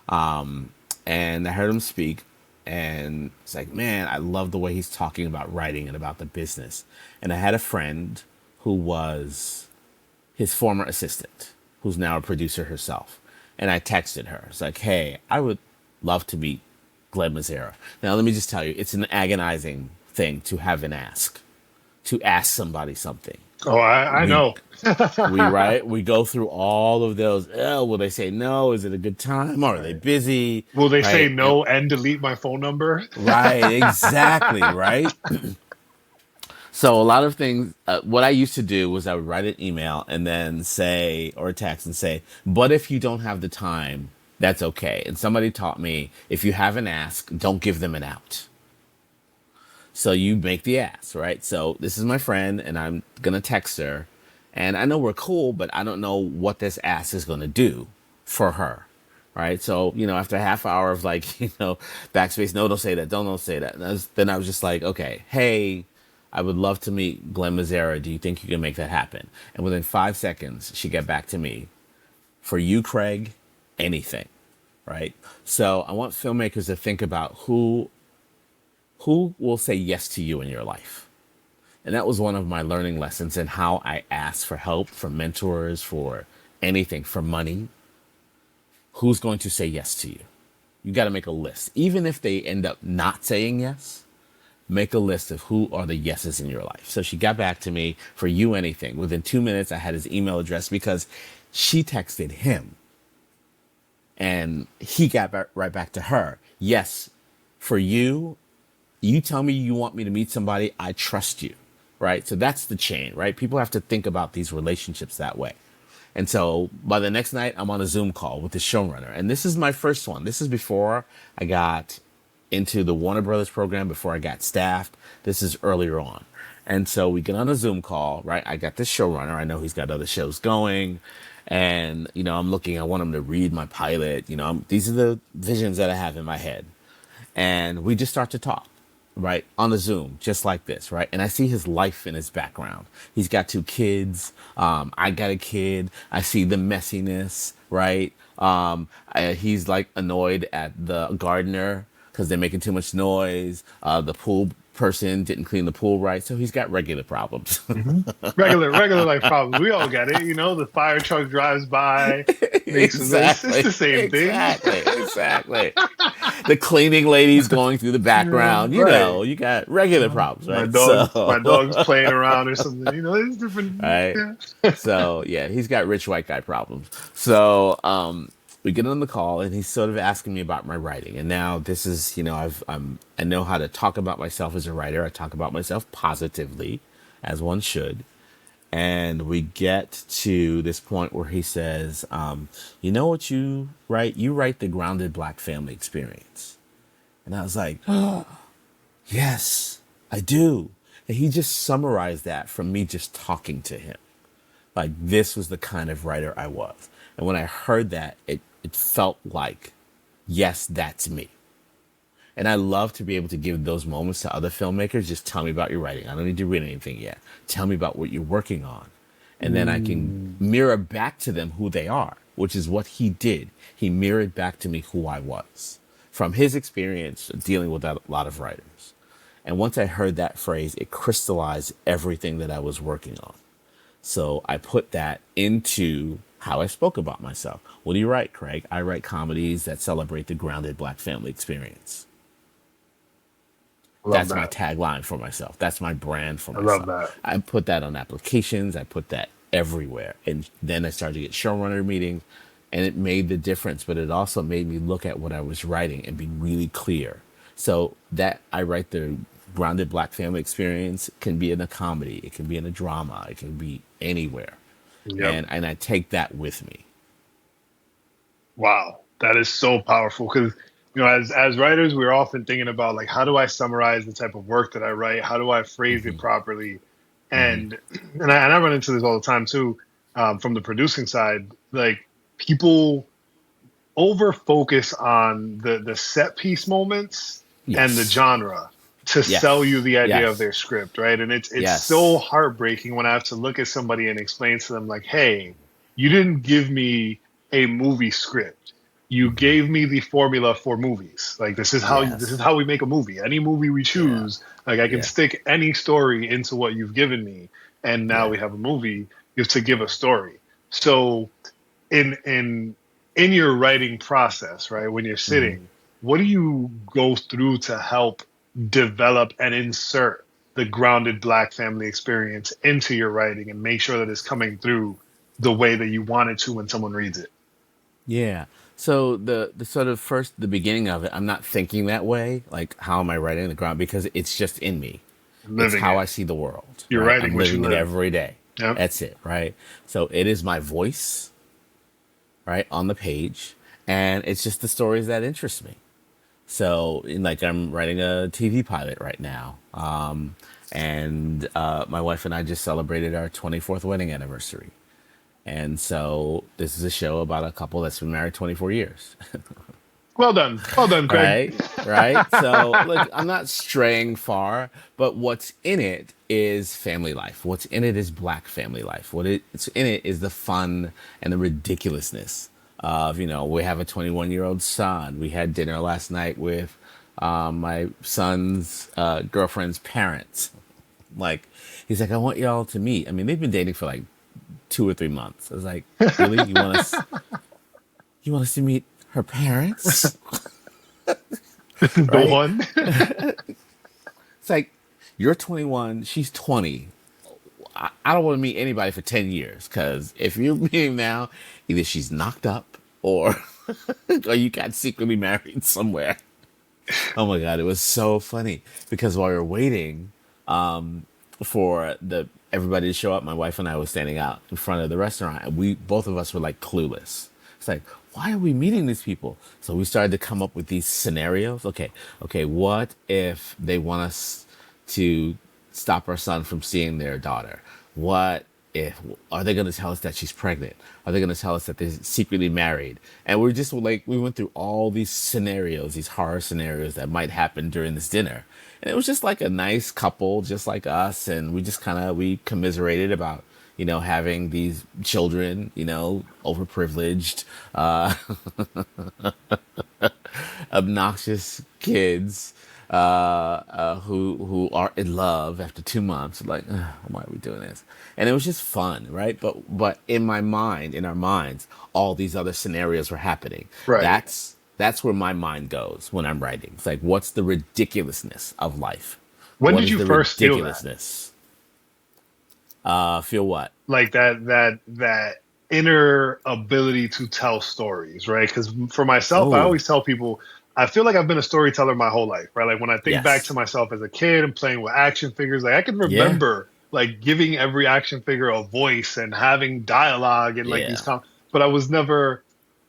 And I heard him speak, and it's like, man, I love the way he's talking about writing and about the business. And I had a friend who was his former assistant, who's now a producer herself. And I texted her. It's like, hey, I would love to meet Glenn Mazzara. Now, let me just tell you, it's an agonizing thing to have an ask, to ask somebody something. Oh, I We know. we go through all of those. Oh, will they say no? Is it a good time? Or are they Right. busy? Will they say Right? And, no and delete my phone number? right, exactly, right. So a lot of things. What I used to do was I would write an email and then say, or a text and say, but if you don't have the time, that's okay. And somebody taught me if you have an ask, don't give them an out. So you make the ask, right? So this is my friend, and I'm gonna text her, and I know we're cool, but I don't know what this ask is gonna do for her, right? So after a half hour of like backspace, no, don't say that, don't say that. Then I was just like, okay, hey, I would love to meet Glenn Mazzara. Do you think you can make that happen? And within 5 seconds, she got back to me. For you, Craig, anything, right? So I want filmmakers to think about who will say yes to you in your life. And that was one of my learning lessons in how I ask for help from mentors, for anything, for money. Who's going to say yes to you? You got to make a list. Even if they end up not saying yes, make a list of who are the yeses in your life. So she got back to me. For you, anything. Within 2 minutes, I had his email address because she texted him and he got right back to her. Yes, for you, you tell me you want me to meet somebody, I trust you, right? So that's the chain, right? People have to think about these relationships that way. And so by the next night, I'm on a Zoom call with the showrunner. And this is my first one. This is before I got into the Warner Brothers program, before I got staffed. This is earlier on. And so we get on a Zoom call, right? I got this showrunner. I know he's got other shows going. And, I'm looking, I want him to read my pilot. These are the visions that I have in my head. And we just start to talk, right? On the Zoom, just like this, right? And I see his life in his background. He's got 2 kids. I got a kid. I see the messiness, right? He's like annoyed at the gardener because they're making too much noise. The pool person didn't clean the pool right, so he's got regular problems. Hmm. Regular life problems. We all get it. You know, the fire truck drives by, makes a mess. It's Exactly, the same thing. exactly. The cleaning lady's going through the Yeah, background. You right. know, you got regular problems, My right? dog's playing around or something. You know, it's different. Right. Yeah. So yeah, he's got rich white guy problems. So we get on the call, and he's sort of asking me about my writing. And now this is, I know how to talk about myself as a writer. I talk about myself positively, as one should. And we get to this point where he says, "You know what you write? You write the grounded Black family experience." And I was like, "Yes, I do." And he just summarized that from me just talking to him. Like, this was the kind of writer I was. And when I heard that, it felt like, yes, that's me. And I love to be able to give those moments to other filmmakers. Just tell me about your writing. I don't need to read anything yet. Tell me about what you're working on. And then I can Mm, mirror back to them who they are, which is what he did. He mirrored back to me who I was from his experience dealing with a lot of writers. And once I heard that phrase, it crystallized everything that I was working on. So I put that into how I spoke about myself. What do you write, Craig? I write comedies that celebrate the grounded Black family experience. I love That's my that. tagline for myself. That's my brand for I love myself. that. I put that on applications. I put that everywhere. And then I started to get showrunner meetings, and it made the difference. But it also made me look at what I was writing and be really clear. So that I write the grounded Black family experience can be in a comedy. It can be in a drama. It can be anywhere. Yep. And I take that with me. Wow, that is so powerful because as writers, we're often thinking about like how do I summarize the type of work that I write? How do I phrase it Hmm. properly? Hmm. And and I run into this all the time too, from the producing side. Like people over focus on the set piece moments and the Yes. genre to sell Yes. you the idea of Yes. their script, right? And it's so Yes. heartbreaking when I have to look at somebody and explain to them like, "Hey, you didn't give me a movie script. You gave me the formula for movies. Like this is Yes. how we make a movie. Any movie we Yeah. choose, like I can Yeah. stick any story into what you've given me, and now Yeah. we have a movie. You have to give a story." So in in in your writing process, right, when you're Hmm. sitting, what do you go through to help develop and insert the grounded Black family experience into your writing and make sure that it's coming through the way that you want it to when someone reads it? Yeah. So the sort of the beginning of it, I'm not thinking that way. Like, how am I writing the ground? Because it's just in me. It's Living how it. I see the world, You're right? writing I'm what you living it live. every day. Yep. That's it, right? So it is my voice, right, on the page, and it's just the stories that interest me. So, like, I'm writing a TV pilot right now, and my wife and I just celebrated our 24th wedding anniversary. And so this is a show about a couple that's been married 24 years. Well done, Craig. Right? Right? So, look, I'm not straying far, but what's in it is family life. What's in it is Black family life. It's in it is the fun and the ridiculousness of, we have a 21-year-old son. We had dinner last night with my son's girlfriend's parents. Like, he's like, I want y'all to meet. I mean, they've been dating for like 2 or 3 months. I was like, really? You want us to meet her parents? This is the Right? one. It's like, you're 21, she's 20. I don't want to meet anybody for 10 years, because if you're meeting now, either she's knocked up or or you got secretly married somewhere. Oh my God, it was so funny because while we were waiting for the everybody to show up, my wife and I was standing out in front of the restaurant, and we both of us were like clueless. It's like, why are we meeting these people? So we started to come up with these scenarios. Okay, what if they want us to stop our son from seeing their daughter? What if are they going to tell us that she's pregnant? Are they going to tell us that they're secretly married? And we're just like, we went through all these scenarios, these horror scenarios that might happen during this dinner. And it was just like a nice couple, just like us. And we just we commiserated about, having these children, overprivileged, obnoxious kids, who are in love after 2 months. Like, "Ugh, why are we doing this?" And it was just fun, right? But in my mind, in our minds, all these other scenarios were happening. Right. That's where my mind goes when I'm writing. It's like, what's the ridiculousness of life? When What did is you the first feel that? ridiculousness? Feel what? Like that inner ability to tell stories, right? Because for myself, I Oh, always tell people I feel like I've been a storyteller my whole life, right? Like when I think back to yes. myself as a kid and playing with action figures, like I can Yeah. remember like giving every action figure a voice and having dialogue and like these Yeah. but I was never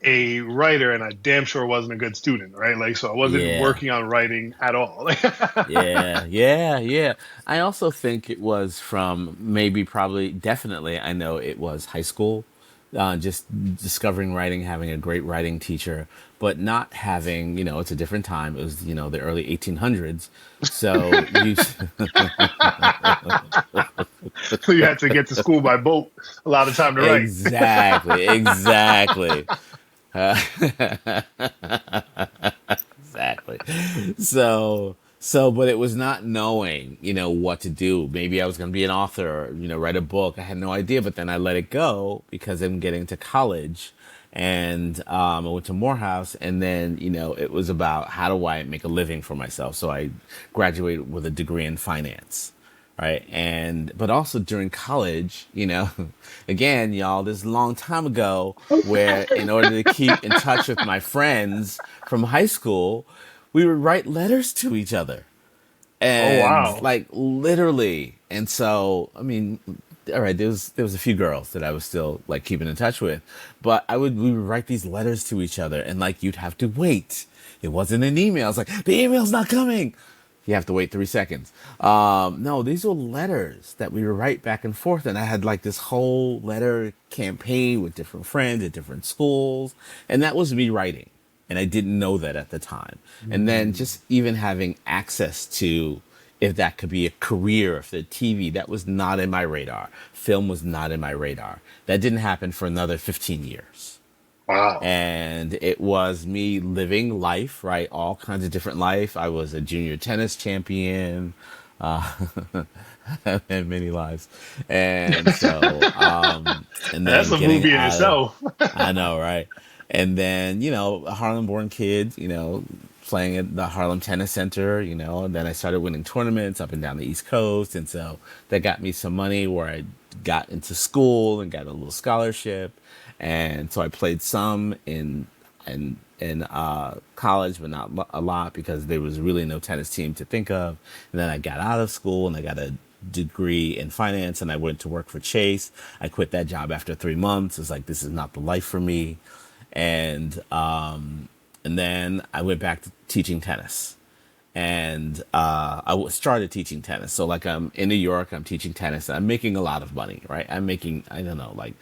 a writer and I damn sure wasn't a good student, right? Like so I wasn't Yeah. working on writing at all. Yeah, yeah, yeah. I also think it was from maybe, probably, definitely, I know it was high school, just discovering writing, having a great writing teacher, but not having, it's a different time. It was, the early 1800s. So you, So you had to get to school by boat a lot of time to write. exactly, exactly. Exactly. But it was not knowing, what to do. Maybe I was going to be an author or, write a book. I had no idea, but then I let it go because I'm getting to college, and I went to Morehouse, and then, it was about how do I make a living for myself. So I graduated with a degree in finance. Right. But also during college, again, y'all, this is a long time ago, where in order to keep in touch with my friends from high school, we would write letters to each other, Oh and wow. like, literally. And so, I mean, all right, there was a few girls that I was still like keeping in touch with, but we would write these letters to each other, and like, you'd have to wait. It wasn't an email. It's like, the email's not coming. You have to wait 3 seconds. No, these were letters that we would write back and forth, and I had like this whole letter campaign with different friends at different schools, and that was me writing, and I didn't know that at the time. And then Mm. just even having access to, if that could be a career, if the TV, that was not in my radar. Film was not in my radar. That didn't happen for another 15 years. Wow. And it was me living life, right? All kinds of different life. I was a junior tennis champion, uh, and many lives. And so, and That's then a getting movie in out of, itself. I know, right? And then, a Harlem born kid, playing at the Harlem Tennis Center, and then I started winning tournaments up and down the East Coast. And so that got me some money, where I got into school and got a little scholarship. And so I played some in college, but not a lot, because there was really no tennis team to think of. And then I got out of school and I got a degree in finance, and I went to work for Chase. I quit that job after 3 months. It's like, this is not the life for me. And and then I went back to teaching tennis, and started teaching tennis. So like, I'm in New York, I'm teaching tennis, and I'm making a lot of money, right? I'm making, I don't know, like,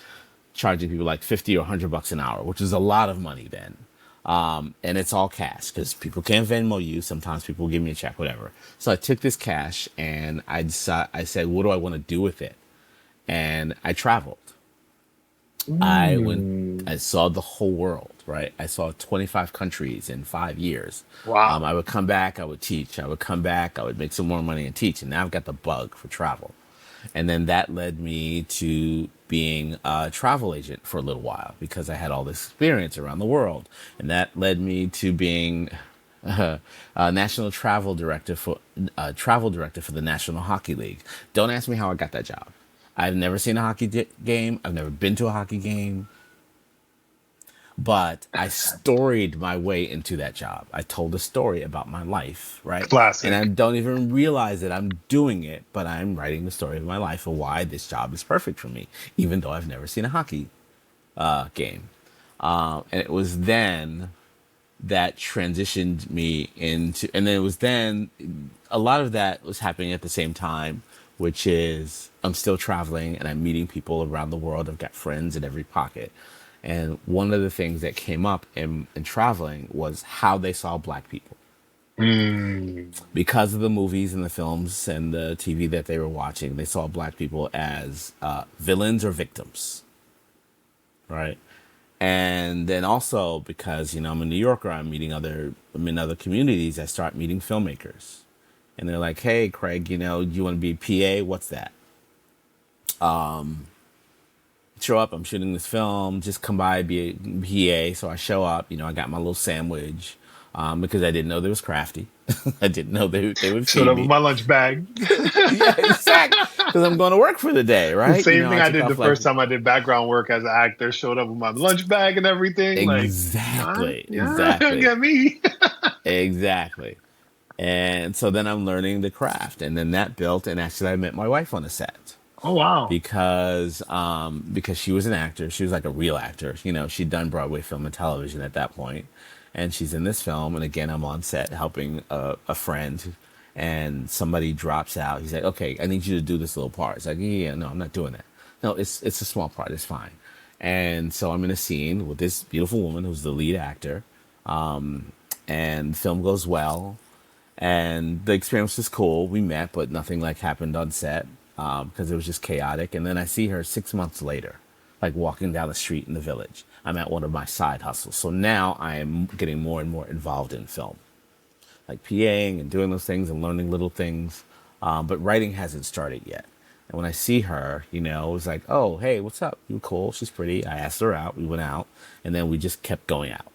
charging people like 50 or 100 bucks an hour, which is a lot of money then. And it's all cash, because people can't Venmo you. Sometimes people give me a check, whatever. So I took this cash, and I said, what do I want to do with it? And I traveled. I went, Mm. I saw the whole world, right? I saw 25 countries in 5 years. Wow. I would come back, I would teach. I would come back, I would make some more money and teach. And now I've got the bug for travel. And then that led me to being a travel agent for a little while, because I had all this experience around the world. And that led me to being a national travel director for the National Hockey League. Don't ask me how I got that job. I've never seen a hockey game. I've never been to a hockey game, but I storied my way into that job. I told a story about my life, right? And I Classic. don't even realize that I'm doing it, but I'm writing the story of my life, of why this job is perfect for me, even though I've never seen a hockey game. And it was then that transitioned me into, and then it was then, a lot of that was happening at the same time, which is, I'm still traveling and I'm meeting people around the world. I've got friends in every pocket. And one of the things that came up in traveling was how they saw black people, Mm. because of the movies and the films and the TV that they were watching. They saw black people as villains or victims, right? And then also because, I'm a New Yorker, I'm in other communities, I start meeting filmmakers. And they're like, hey, Craig, you want to be PA? What's that? Show up, I'm shooting this film, just come by, be a PA. So I show up, I got my little sandwich because I didn't know they was crafty. I didn't know they would Showed feed up with me. my lunch bag. Yeah, exactly. Because I'm going to work for the day, The right? same thing I I took did the off like first time I did background work as an actor. Showed up with my lunch bag and everything. Like, exactly, yeah, exactly, get me. exactly. And so then I'm learning the craft, and then that built. And actually, I met my wife on a set Oh wow. because she was an actor. She was like a real actor. She'd done Broadway film and television at that point, and she's in this film. And again, I'm on set helping a friend, and somebody drops out. He's like, "Okay, I need you to do this little part." It's like, "Yeah, no, I'm not doing that. No, it's a small part. It's fine." And so I'm in a scene with this beautiful woman who's the lead actor, and the film goes well, and the experience was cool. We met, but nothing like happened on set because it was just chaotic. And then I see her 6 months later, like walking down the street in the village. I'm at one of my side hustles, so now I am getting more and more involved in film, like PAing and doing those things and learning little things. But writing hasn't started yet. And when I see her, it was like, oh, hey, what's up? You cool? She's pretty. I asked her out. We went out, and then we just kept going out.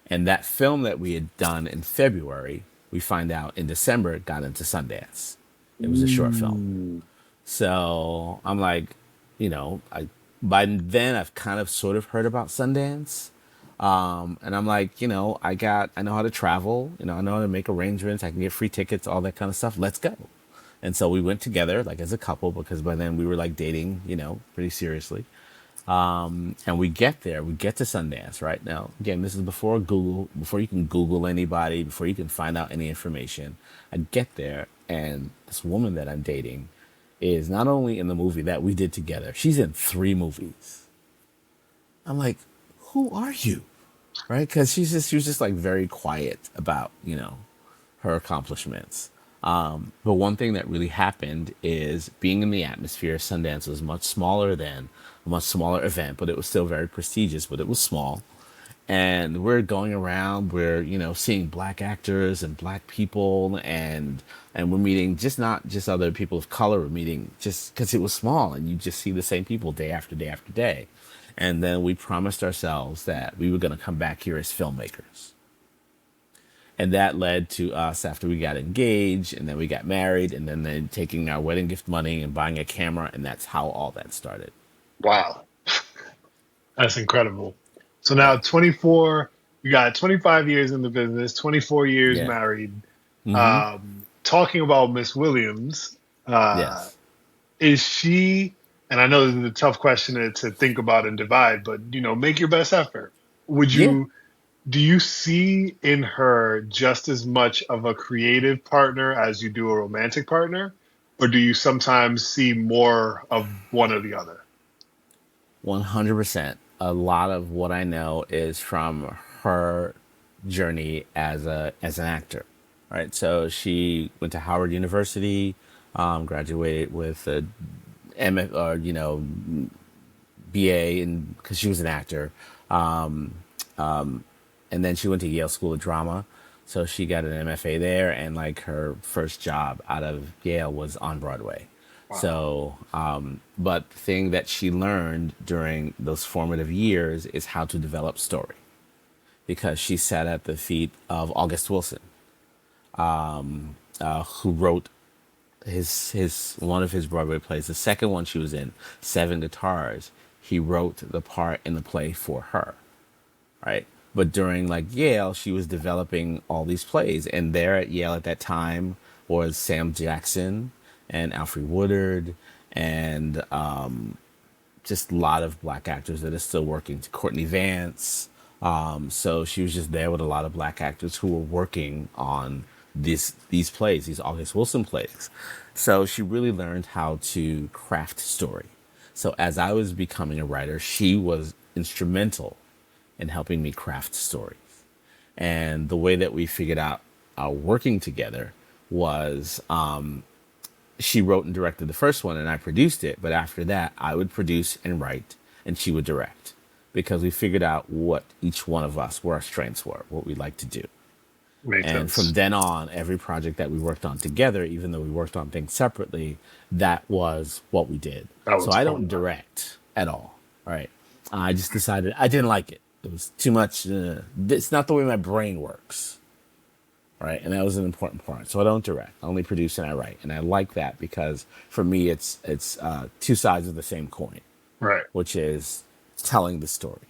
And that film that we had done in February, we find out in December it got into Sundance. It was a short film. Ooh. So I'm like, by then I've kind of sort of heard about Sundance. And I'm like, I know how to travel, I know how to make arrangements. I can get free tickets, all that kind of stuff. Let's go. And so we went together like as a couple because by then we were like dating, pretty seriously. And we get there, we get to Sundance right now. Again, this is before Google, before you can Google anybody, before you can find out any information. I get there, and this woman that I'm dating is not only in the movie that we did together, she's in 3 movies. I'm like, who are you? Right? Because she was just like very quiet about, her accomplishments. But one thing that really happened is being in the atmosphere. Sundance was much smaller then, a much smaller event, but it was still very prestigious, but it was small. And we're going around, we're, seeing black actors and black people, and we're meeting not just other people of color, we're meeting just because it was small and you just see the same people day after day after day. And then we promised ourselves that we were going to come back here as filmmakers. And that led to us after we got engaged and then we got married and then taking our wedding gift money and buying a camera. And that's how all that started. Wow. That's incredible. So Yeah. now 24, you got 25 years in the business, 24 years Yeah. married. Mm-hmm. Talking about Miss Williams, uh, Yes. is she, and I know this is a tough question to think about and divide, but make your best effort. Would Yeah. you, do you see in her just as much of a creative partner as you do a romantic partner? Or do you sometimes see more of one or the other? 100%. A lot of what I know is from her journey as an actor. Right. So she went to Howard University, graduated with a MF, or BA, and because she was an actor, and then she went to Yale School of Drama. So she got an MFA there, and like her first job out of Yale was on Broadway. Wow. So, but the thing that she learned during those formative years is how to develop story because she sat at the feet of August Wilson, who wrote his one of his Broadway plays. The second one she was in, Seven Guitars, he wrote the part in the play for her, right? But during like Yale, she was developing all these plays, and there at Yale at that time was Sam Jackson and Alfre Woodard and just a lot of black actors that are still working. Courtney Vance. So she was just there with a lot of black actors who were working on these plays, these August Wilson plays. So she really learned how to craft story. So as I was becoming a writer, she was instrumental in helping me craft stories. And the way that we figured out our working together was she wrote and directed the first one and I produced it. But after that, I would produce and write and she would direct. because we figured out what each one of us, where our strengths were, what we like to do. Makes And from sense. then on, every project that we worked on together, even though we worked on things separately, that was what we did. That So was I don't fun. direct at all, right? I just decided I didn't like it. It was too much. It's not the way my brain works, right? And that was an important part. So I don't direct. I only produce and I write, and I like that because for me, it's two sides of the same coin, Right. which is telling the story.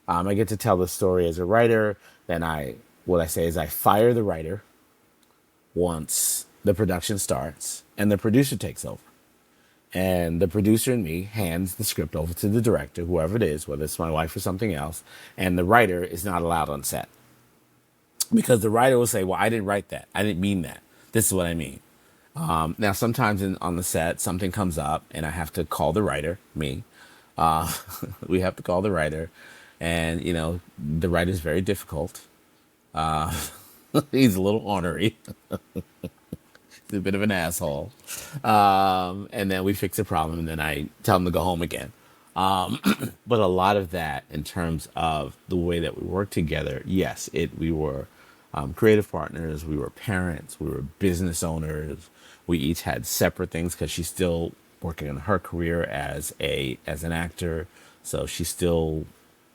I get to tell the story as a writer. Then what I say is I fire the writer once the production starts, and the producer takes over. And the producer and me hands the script over to the director, whoever it is, whether it's my wife or something else. And the writer is not allowed on set because the writer will say, "Well, I didn't write that. I didn't mean that. This is what I mean." Now, sometimes on the set, something comes up, and I have to call the writer, me. Uh, we have to call the writer, and the writer's very difficult. He's a little ornery. He's a bit of an asshole. And then we fix the problem, and then I tell him to go home again. But a lot of that, in terms of the way that we work together, yes, we were creative partners, we were parents, we were business owners. We each had separate things because she's still working on her career as an actor, so she's still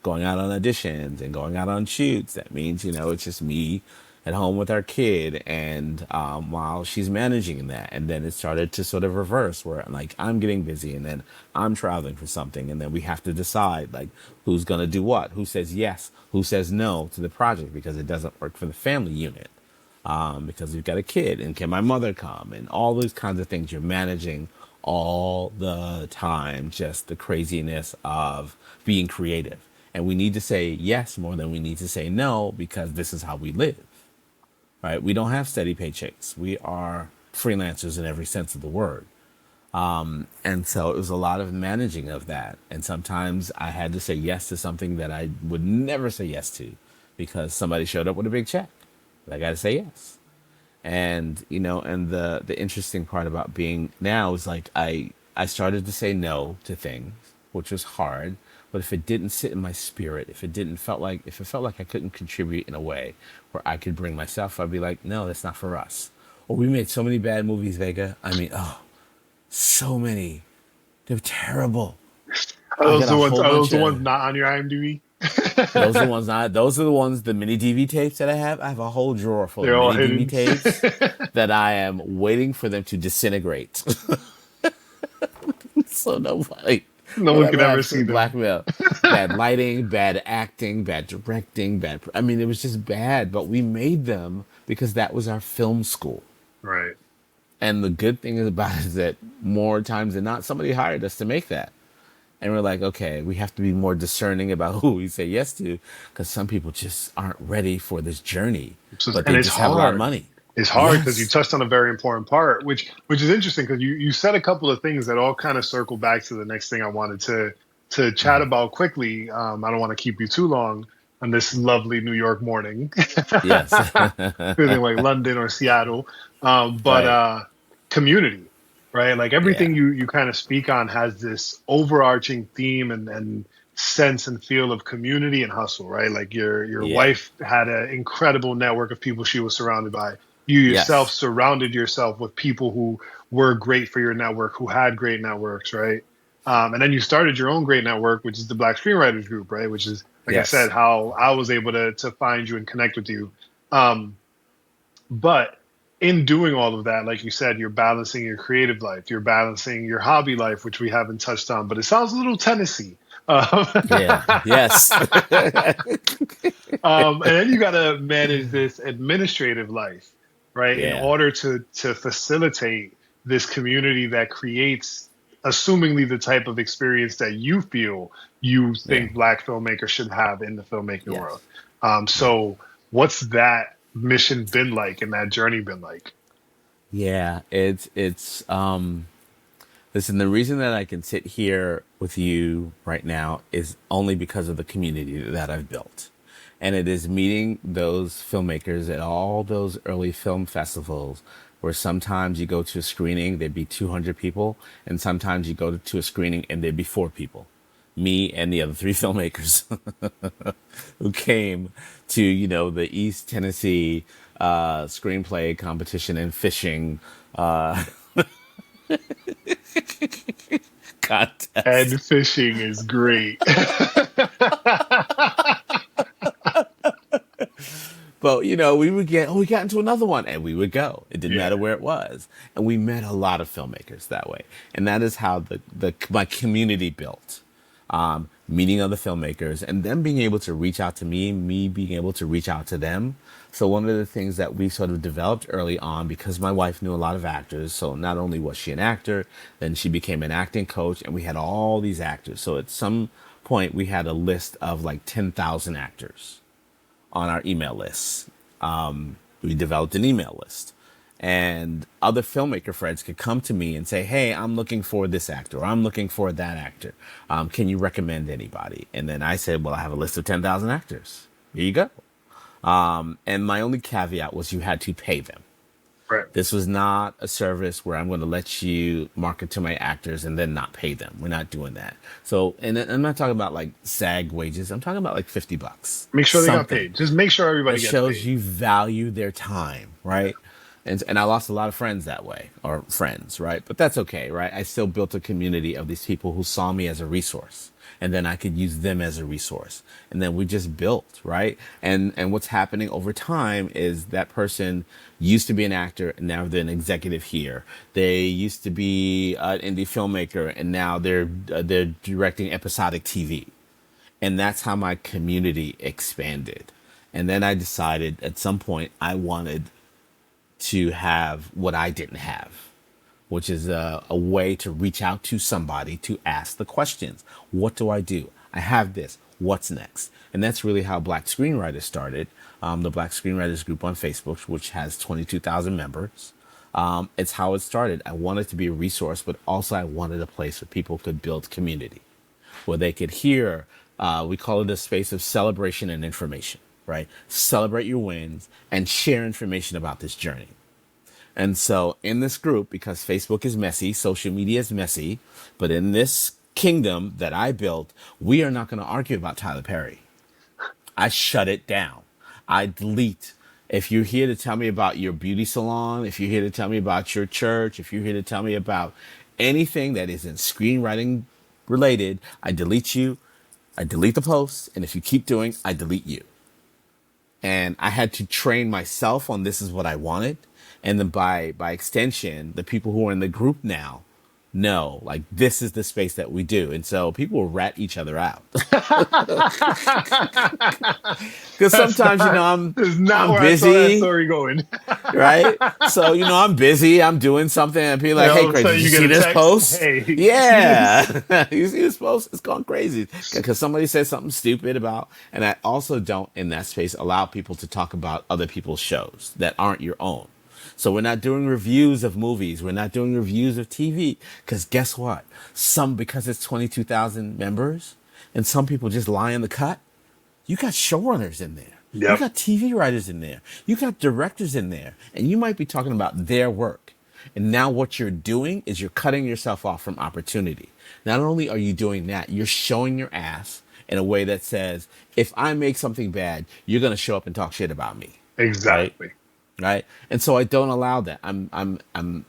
going out on auditions and going out on shoots. That means it's just me at home with our kid, and while she's managing that, and then it started to sort of reverse where like I'm getting busy and then I'm traveling for something, and then we have to decide like who's gonna do what, who says yes, who says no to the project because it doesn't work for the family unit, because we've got a kid, and can my mother come, and all those kinds of things you're managing all the time, just the craziness of being creative. And we need to say yes more than we need to say no because this is how we live. Right? We don't have steady paychecks. We are freelancers in every sense of the word. And so it was a lot of managing of that. And sometimes I had to say yes to something that I would never say yes to because somebody showed up with a big check. But I got to say yes. And, and the interesting part about being now is like I started to say no to things, which was hard. But if it didn't sit in my spirit, if it felt like I couldn't contribute in a way where I could bring myself, I'd be like, no, that's not for us. Or we made so many bad movies, Vega. I mean, so many. They're terrible. Are I those got the a ones? whole Are those bunch the of ones not on your IMDb? those are the ones not. Those are the ones, the mini DV tapes that I have. I have a whole drawer full of They're all mini DV hidden. tapes that I am waiting for them to disintegrate. So nobody No will one can ever ever have see to them. blackmail. Bad lighting, bad acting, bad directing, I mean, it was just bad, but we made them because that was our film school. Right. And the good thing about it is that more times than not, somebody hired us to make that. And we're like, okay, we have to be more discerning about who we say yes to because some people just aren't ready for this journey, but And they it's just have a lot of hard. money. It's hard because you Yes. touched on a very important part, which is interesting because you said a couple of things that all kind of circle back to the next thing I wanted to chat about quickly. I don't want to keep you too long on this lovely New York morning, Yes. feeling like London or Seattle. But Right. community, right? Like Yeah. everything you kind of speak on has this overarching theme and sense and feel of community and hustle, right? Like your Yeah. wife had an incredible network of people she was surrounded by. You yourself Yes. surrounded yourself with people who were great for your network, who had great networks, right? And then you started your own great network, which is the Black Screenwriters Group, right? Which is, like I said, Yes. how I was able to find you and connect with you. Um, but in doing all of that, like you said, you're balancing your creative life, you're balancing your hobby life, which we haven't touched on, but it sounds a little Tennessee. Um, Yeah. Yes. and then you got to manage this administrative life, right? In Yeah. order to facilitate this community that creates, assumingly, the type of experience that you feel you Yeah. think Black filmmakers should have in the filmmaking world. Yes. Yeah. So, what's that mission been like, and that journey been like? Yeah. Listen, the reason that I can sit here with you right now is only because of the community that I've built. And it is meeting those filmmakers at all those early film festivals where sometimes you go to a screening, there'd be 200 people, and sometimes you go to a screening and there'd be 4 people. me and the other three filmmakers who came to, you know, the East Tennessee screenplay competition and fishing uh, contest. And fishing is great. But you know, we would get, oh, we got into another one, and we would go. It didn't Yeah. matter where it was, and we met a lot of filmmakers that way, and that is how the my community built. Meeting other filmmakers, and them being able to reach out to me being able to reach out to them. So one of the things that we sort of developed early on, because my wife knew a lot of actors, so not only was she an actor, then she became an acting coach, and we had all these actors. So at some point, we had a list of like 10,000 actors on our email lists. We developed an email list, and other filmmaker friends could come to me and say, "Hey, I'm looking for this actor, or I'm looking for that actor. Can you recommend anybody?" And then I said, "Well, I have a list of 10,000 actors. Here you go." And my only caveat was you had to pay them. Right. This was not a service where I'm going to let you market to my actors and then not pay them. We're not doing that. So, and I'm not talking about like SAG wages. I'm talking about like $50, Make sure they got something paid. Just make sure that everybody gets shows paid. you value their time, right? And I lost a lot of friends that way, or friends, right? But that's okay, right? I still built a community of these people who saw me as a resource, and then I could use them as a resource, and then we just built, right? And what's happening over time is that person used to be an actor, and now they're an executive here. They used to be an indie filmmaker, and now they're directing episodic TV, and that's how my community expanded. And then I decided at some point I wanted to have what I didn't have, which is a way to reach out to somebody to ask the questions. What do I do? I have this. What's next? And that's really how Black Screenwriters started. The Black Screenwriters group on Facebook, which has 22,000 members. It's how it started. I wanted to be a resource, but also I wanted a place where people could build community, where they could hear, we call it a space of celebration and information, right? Celebrate your wins and share information about this journey. And so in this group, because Facebook is messy, social media is messy, but in this kingdom that I built, we are not going to argue about Tyler Perry. I shut it down. I delete. If you're here to tell me about your beauty salon, if you're here to tell me about your church, if you're here to tell me about anything that isn't screenwriting related, I delete you. I delete the post. And if you keep doing, I delete you. And I had to train myself on this is what I wanted. And then by extension, the people who are in the group now know, like, this is the space that we do. And so people will rat each other out. Because That's sometimes, you know, not. This is not I'm where I saw that busy, story going. right? So, you know, I'm busy, I'm doing something, and people are And like, all "Hey, of a Craig, did sudden, you you get see a this text. post?" Hey, you see this? Yeah. You see this post? It's gone crazy. Because somebody said something stupid about, and I also don't, in that space, allow people to talk about other people's shows that aren't your own. So we're not doing reviews of movies. We're not doing reviews of TV. Because guess what? Because it's 22,000 members, and some people just lie in the cut, you got showrunners in there. You Yep. got TV writers in there. You got directors in there. And you might be talking about their work. And now what you're doing is you're cutting yourself off from opportunity. Not only are you doing that, you're showing your ass in a way that says, if I make something bad, you're going to show up and talk shit about me. Right? Exactly. Right. And so I don't allow that. I'm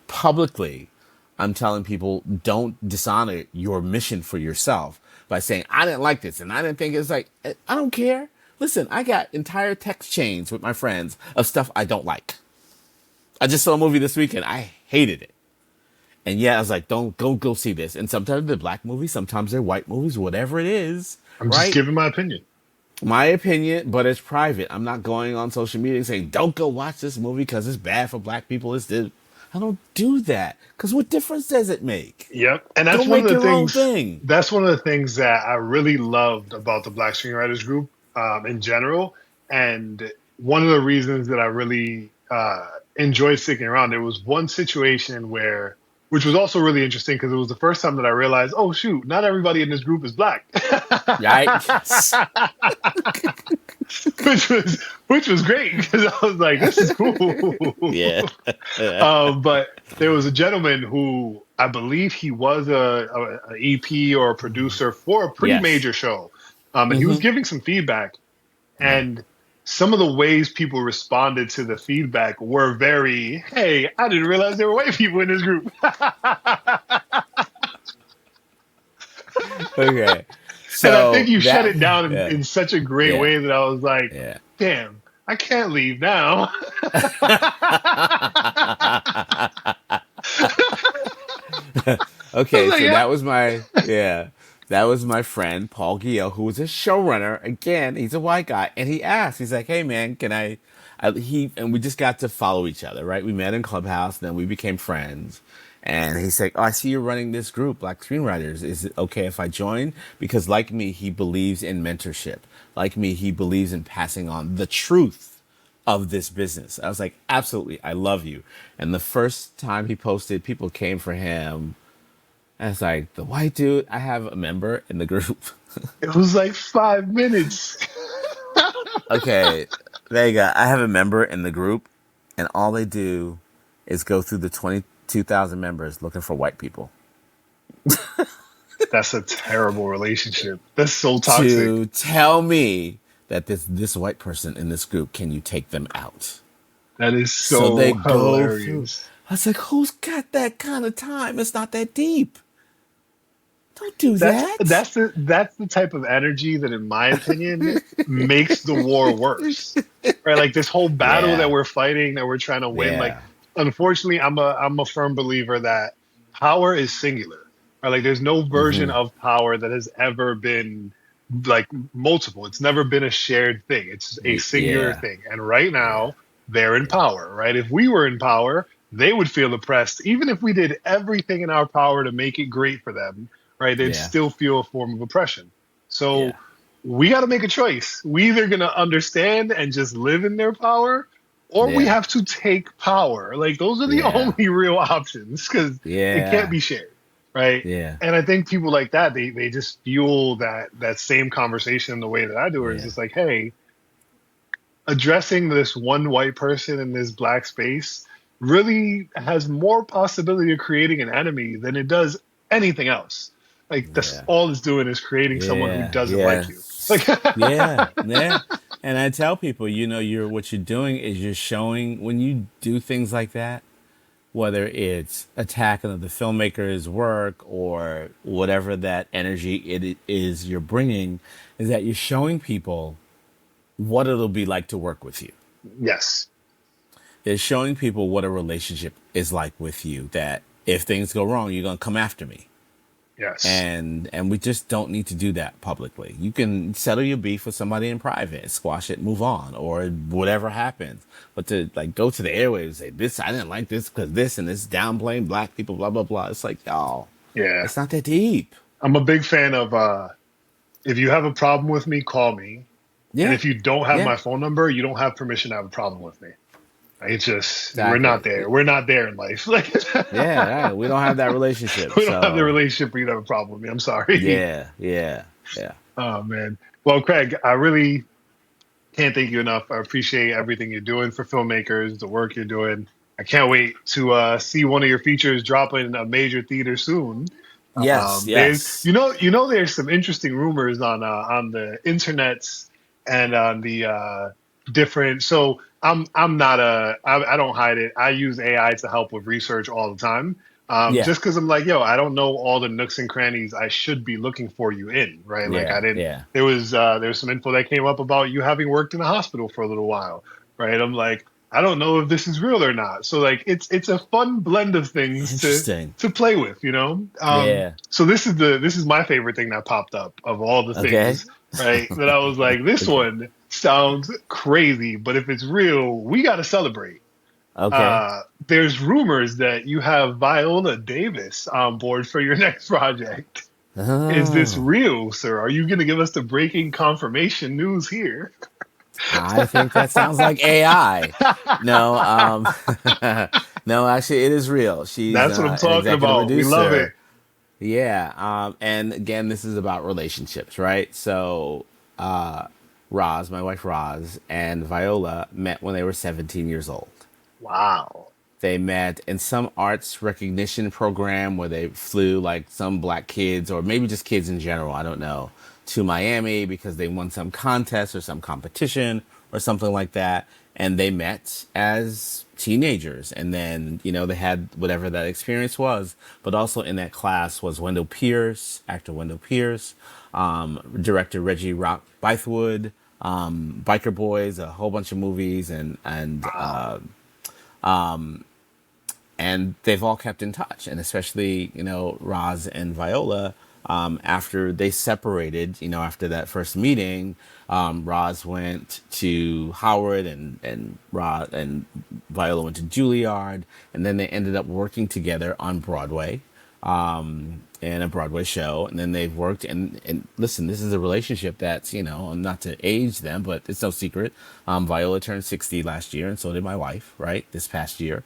publicly, I'm telling people, don't dishonor your mission for yourself by saying, I didn't like this and I didn't think it's like, I don't care. Listen, I got entire text chains with my friends of stuff I don't like. I just saw a movie this weekend. I hated it. And yeah, I was like, don't go see this. And sometimes they're black movies, sometimes they're white movies, whatever it is, I'm just right? giving my opinion. My opinion, but it's private. I'm not going on social media saying, don't go watch this movie because it's bad for black people. It's this. I don't do that. Because what difference does it make? Yep. And Go that's one of make the your own things. thing. That's one of the things that I really loved about the Black Screenwriters Group in general, and one of the reasons that I really enjoyed sticking around. There was one situation where which was also really interesting because it was the first time that I realized, oh shoot, not everybody in this group is black. Right? Yes. Which was great because I was like, this is cool. Yeah. But there was a gentleman who I believe he was a EP or a producer for a pretty Yes. major show, and he was Hmm. giving some feedback, Yeah. and some of the ways people responded to the feedback were very, "Hey, I didn't realize there were white people in this group," Okay. and I think So you shut that, it down yeah, in such a great yeah, way that I was like, yeah. "Damn, I can't leave now." I was Okay, like, so "Yeah." that was my, yeah, that was my friend Paul Guillot, who was a showrunner. Again, he's a white guy, and he asked, he's like, "Hey man, can he and we just got to follow each other, right? We met in Clubhouse, then we became friends. And he's like, "Oh, I see you're running this group, Black Screenwriters. Is it okay if I join?" Because like me, he believes in mentorship. Like me, he believes in passing on the truth of this business. I was like, absolutely, I love you. And the first time he posted, people came for him. And it's like, the white dude, I have a member in the group. It was like 5 minutes. Okay, Vega, I have a member in the group, and all they do is go through the 22,000 members looking for white people That's a terrible relationship. That's so toxic. to tell me that this white person in this group, can you take them out? That is So they so go through. hilarious. I was like, who's got that kind of time? It's not that deep. Don't do That's that. that's the that's the type of energy that, in my opinion, makes the war worse. Right? Like this whole battle that Yeah, we're fighting, that we're trying to win. Like, yeah, unfortunately, I'm a firm believer that power is singular. Right? Like, there's no version hmm, of power that has ever been like multiple. It's never been a shared thing. It's a singular yeah, thing. And right yeah, now, they're in yeah, power. Right? If we were in power, they would feel oppressed, even if we did everything in our power to make it great for them, right? They'd yeah, still feel a form of oppression. So yeah, we got to make a choice. We either going to understand and just live in their power, or we yeah, have to take power. Like, those are the yeah, only real options because it can't yeah, be shared, right? yeah, And I think people like that, they just fuel that same conversation the way that I do. Where it's yeah, just like, hey, addressing this one white person in this black space really has more possibility of creating an enemy than it does anything else. Like, that's yeah, all it's doing is creating someone who yeah, doesn't like yeah, you. Like, yeah, yeah. And I tell people, you're what you're doing is you're showing when you do things like that, whether it's attacking of the filmmaker's work or whatever that energy it is you're bringing, is that you're showing people what it'll be like to work with you. yes, It's showing people what a relationship is like with you. That if things go wrong, you're gonna come after me, yes, and we just don't need to do that publicly. You can settle your beef with somebody in private, squash it, move on, or whatever happens. But to like go to the airwaves and say this, I didn't like this because this and this downplaying black people, blah blah blah. It's like, y'all, yeah. it's not that deep. I'm a big fan of if you have a problem with me, call me. And Yeah, if you don't have yeah, my phone number, you don't have permission to have a problem with me. Like, it's just, we're not exactly. there. We're not there in life. Like, Yeah, right. We don't have that relationship, we don't have the so relationship where you have a problem with me. I'm sorry. yeah, yeah, yeah. Oh man. Well, Craig, I really can't thank you enough. I appreciate everything you're doing for filmmakers, the work you're doing. I can't wait to see one of your features drop in a major theater soon. Yes, There's, yes. there's some interesting rumors on the internets and on the different. So I'm not I don't hide it. I use AI to help with research all the time. Yeah, Just because I'm like, yo, I don't know all the nooks and crannies I should be looking for you in, right? Like, I yeah, didn't. yeah. There was some info that came up about you having worked in a hospital for a little while, right? I'm like, I don't know if this is real or not. So like, it's a fun blend of things Interesting. to play with, you know. Yeah. So this is my favorite thing that popped up of all the Okay. things, right? That I was like, this Okay. one sounds crazy, but if it's real, we got to celebrate. Okay. There's rumors that you have Viola Davis on board for your next project. Is this Oh, real, sir? Are you going to give us the breaking confirmation news here? I think that sounds like AI. No, No, actually, it is real. She's That's what I'm an talking executive about. We love it. producer. Yeah. And again, this is about relationships, right? So, Roz, my wife Roz, and Viola met when they were 17 years old. Wow. They met in some arts recognition program where they flew like some black kids or maybe just kids in general, I don't know, to Miami because they won some contest or some competition or something like that. And they met as teenagers. And then, they had whatever that experience was. But also in that class was Wendell Pierce, actor Wendell Pierce, director Reggie Rock Bythewood, Biker Boys, a whole bunch of movies, Wow. and they've all kept in touch, and especially Roz and Viola. After they separated, after that first meeting, Roz went to Howard, and Viola went to Juilliard, and then they ended up working together on Broadway, in a Broadway show, and then they've worked. And listen, this is a relationship that's not to age them, but it's no secret. Viola turned 60 last year, and so did my wife, right, this past year.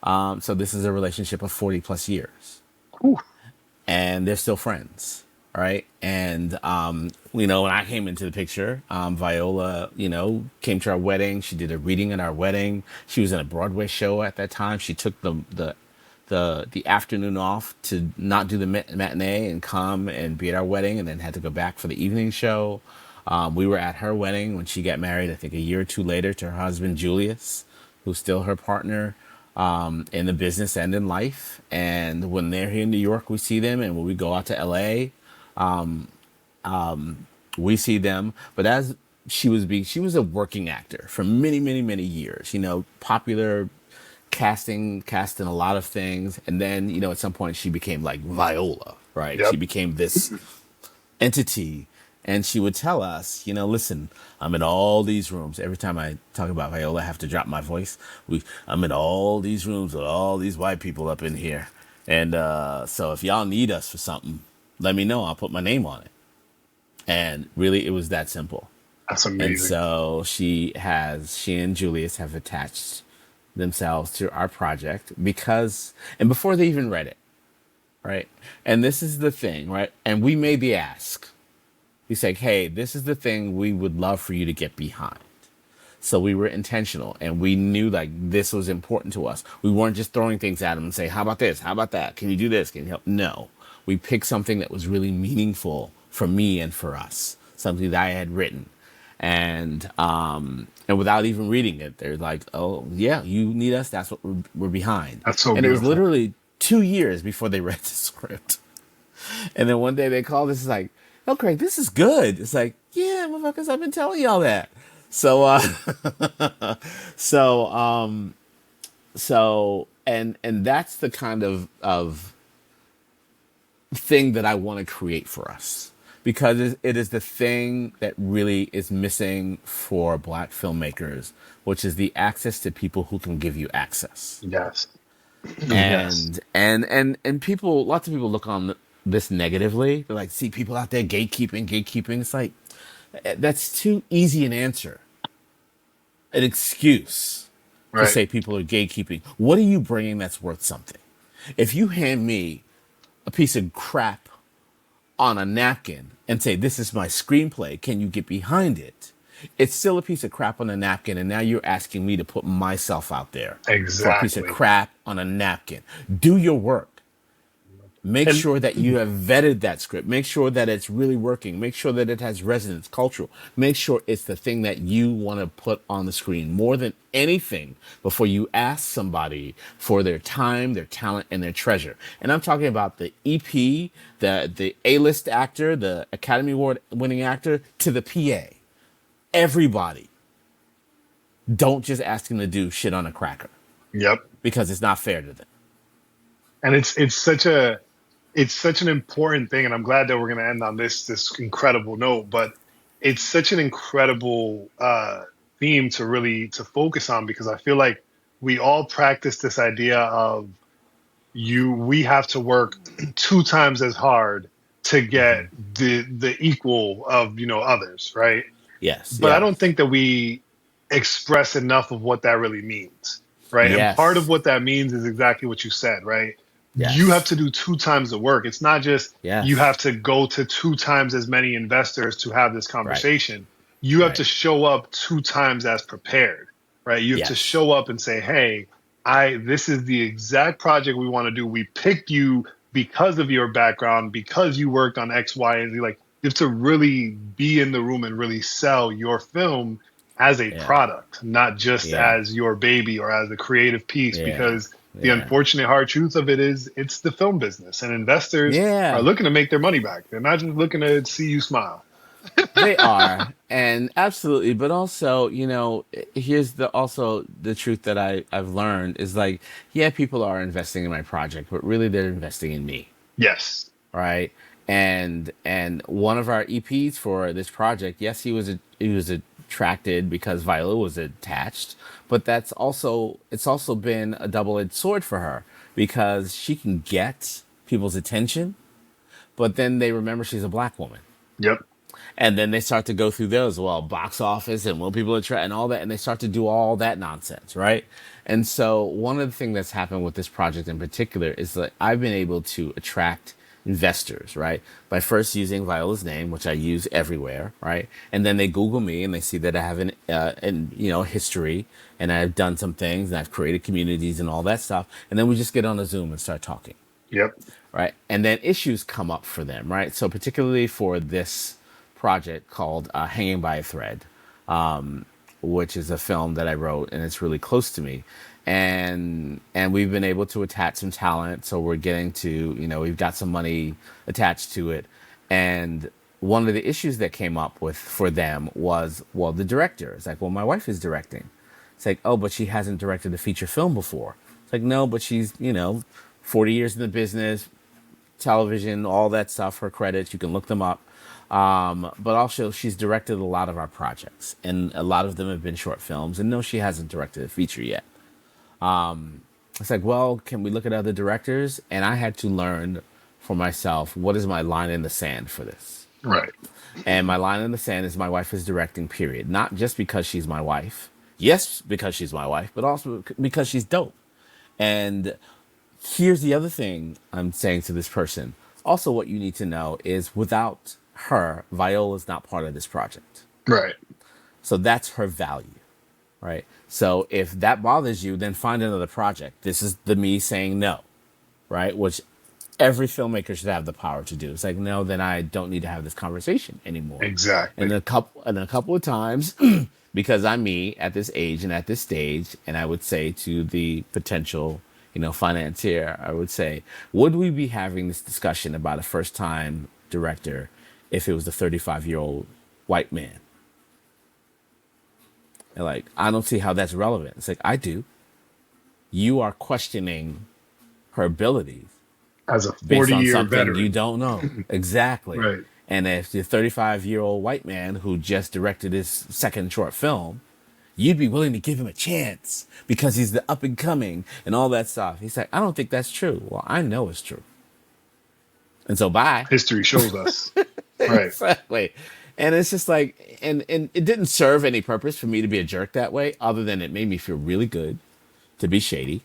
So this is a relationship of 40 plus years, Whew. and they're still friends, right? And when I came into the picture, Viola, came to our wedding. She did a reading at our wedding. She was in a Broadway show at that time. She took the afternoon off to not do the matinee and come and be at our wedding, and then had to go back for the evening show. We were at her wedding when she got married, I think a year or two later, to her husband Julius, who's still her partner, in the business and in life. And when they're here in New York, we see them, and when we go out to LA, we see them. But as she was a working actor for many, many, many years. Popular, cast in a lot of things, and then at some point she became like Viola, right? She Yep. became this entity, and she would tell us, listen, I'm in all these rooms. Every time I talk about Viola, I have to drop my voice. I'm in all these rooms with all these white people up in here, and so if y'all need us for something, let me know. I'll put my name on it. And really, it was that simple. That's And amazing. so she and Julius have attached themselves to our project because, and before they even read it, right? And this is the thing, right? And we made the ask. We said, hey, this is the thing we would love for you to get behind. So we were intentional, and we knew like this was important to us. We weren't just throwing things at them and say, how about this? How about that? Can you do this? Can you help? No, we picked something that was really meaningful for me and for us, something that I had written. And without even reading it, they're like, oh yeah, you need us. That's what we're behind. That's so And it was beautiful. literally 2 years before they read the script. And then one day they called us, like, oh, Craig, this is good. It's like, yeah, motherfuckers, I've been telling y'all that. So, so, and that's the kind of thing that I want to create for us, because it is the thing that really is missing for Black filmmakers, which is the access to people who can give you access. Yes. Yes. And people, lots of people look on this negatively. They're like, see people out there gatekeeping. It's like, that's too easy an answer, an excuse to Right. say people are gatekeeping. What are you bringing that's worth something? If you hand me a piece of crap on a napkin and say, this is my screenplay, can you get behind it? It's still a piece of crap on a napkin, and now you're asking me to put myself out there for a piece of Exactly. crap on a napkin. Do your work. Make And sure that you have vetted that script. Make sure that it's really working. Make sure that it has resonance, cultural. Make sure it's the thing that you want to put on the screen more than anything before you ask somebody for their time, their talent, and their treasure. And I'm talking about the EP, the A-list actor, the Academy Award winning actor, to the PA. Everybody. Don't just ask them to do shit on a cracker, yep. because it's not fair to them. And it's such an important thing, and I'm glad that we're going to end on this incredible note. But it's such an incredible theme to really to focus on, because I feel like we all practice this idea of we have to work two times as hard to get the equal of others, right? Yes, But I yeah. don't think that we express enough of what that really means. right? And part of Yes. what that means is exactly what you said, right? You have Yes. to do two times the work. It's not just you Yes. have to go to two times as many investors to have this Right. conversation. You have to Right. show up two times as prepared, right? You have to Yes. show up and say, "Hey, I this is the exact project we want to do. We picked you because of your background, because you worked on X, Y, and Z." Like you have to really be in the room and really sell your film as a Yeah. product, not just Yeah. as your baby or as a creative piece, Yeah. because the Yeah. unfortunate hard truth of it is it's the film business and investors are Yeah. looking to make their money back. They're not just looking to see you smile. They are, and absolutely, but also, here's the also the truth that I've learned is like, yeah, people are investing in my project, but really they're investing in me, Yes. right? And one of our EPs for this project, yes, he was attracted because Viola was attached, but it's also been a double-edged sword for her because she can get people's attention, but then they remember she's a black woman. Yep. And then they start to go through those, well, box office and will people attract and all that, and they start to do all that nonsense, right? And so one of the things that's happened with this project in particular is that I've been able to attract investors, right? By first using Viola's name, which I use everywhere, right? And then they Google me and they see that I have history, and I've done some things and I've created communities and all that stuff. And then we just get on a Zoom and start talking, Yep. right? And then issues come up for them, right? So particularly for this project called Hanging by a Thread, which is a film that I wrote, and it's really close to me. And we've been able to attach some talent, so we're getting to, we've got some money attached to it. And one of the issues that came up with for them was, well, the director. It's like, well, my wife is directing. It's like, oh, but she hasn't directed a feature film before. It's like, no, but she's, 40 years in the business, television, all that stuff, her credits, you can look them up. But also, she's directed a lot of our projects, and a lot of them have been short films. And no, she hasn't directed a feature yet. It's like, well, can we look at other directors? And I had to learn for myself, what is my line in the sand for this? Right. And my line in the sand is my wife is directing, period. Not just because she's my wife. Yes, because she's my wife, but also because she's dope. And here's the other thing I'm saying to this person. Also, what you need to know is without her, Viola's not part of this project. Right. So that's her value, right? So if that bothers you, then find another project. This is the me saying no, right? Which every filmmaker should have the power to do. It's like, no, then I don't need to have this conversation anymore. Exactly. And a couple of times, because I'm me at this age and at this stage, and I would say to the potential, financier, I would say, would we be having this discussion about a first time director if it was the 35-year-old white man? And like, I don't see how that's relevant. It's like, I do. You are questioning her abilities As a based on 40-year something you veteran. don't know. Exactly. Right. And if the 35-year-old white man who just directed his second short film, you'd be willing to give him a chance because he's the up and coming and all that stuff. He's like, I don't think that's true. Well, I know it's true. And so bye. History shows us. Right. Exactly. And it's just like, and it didn't serve any purpose for me to be a jerk that way, other than it made me feel really good to be shady.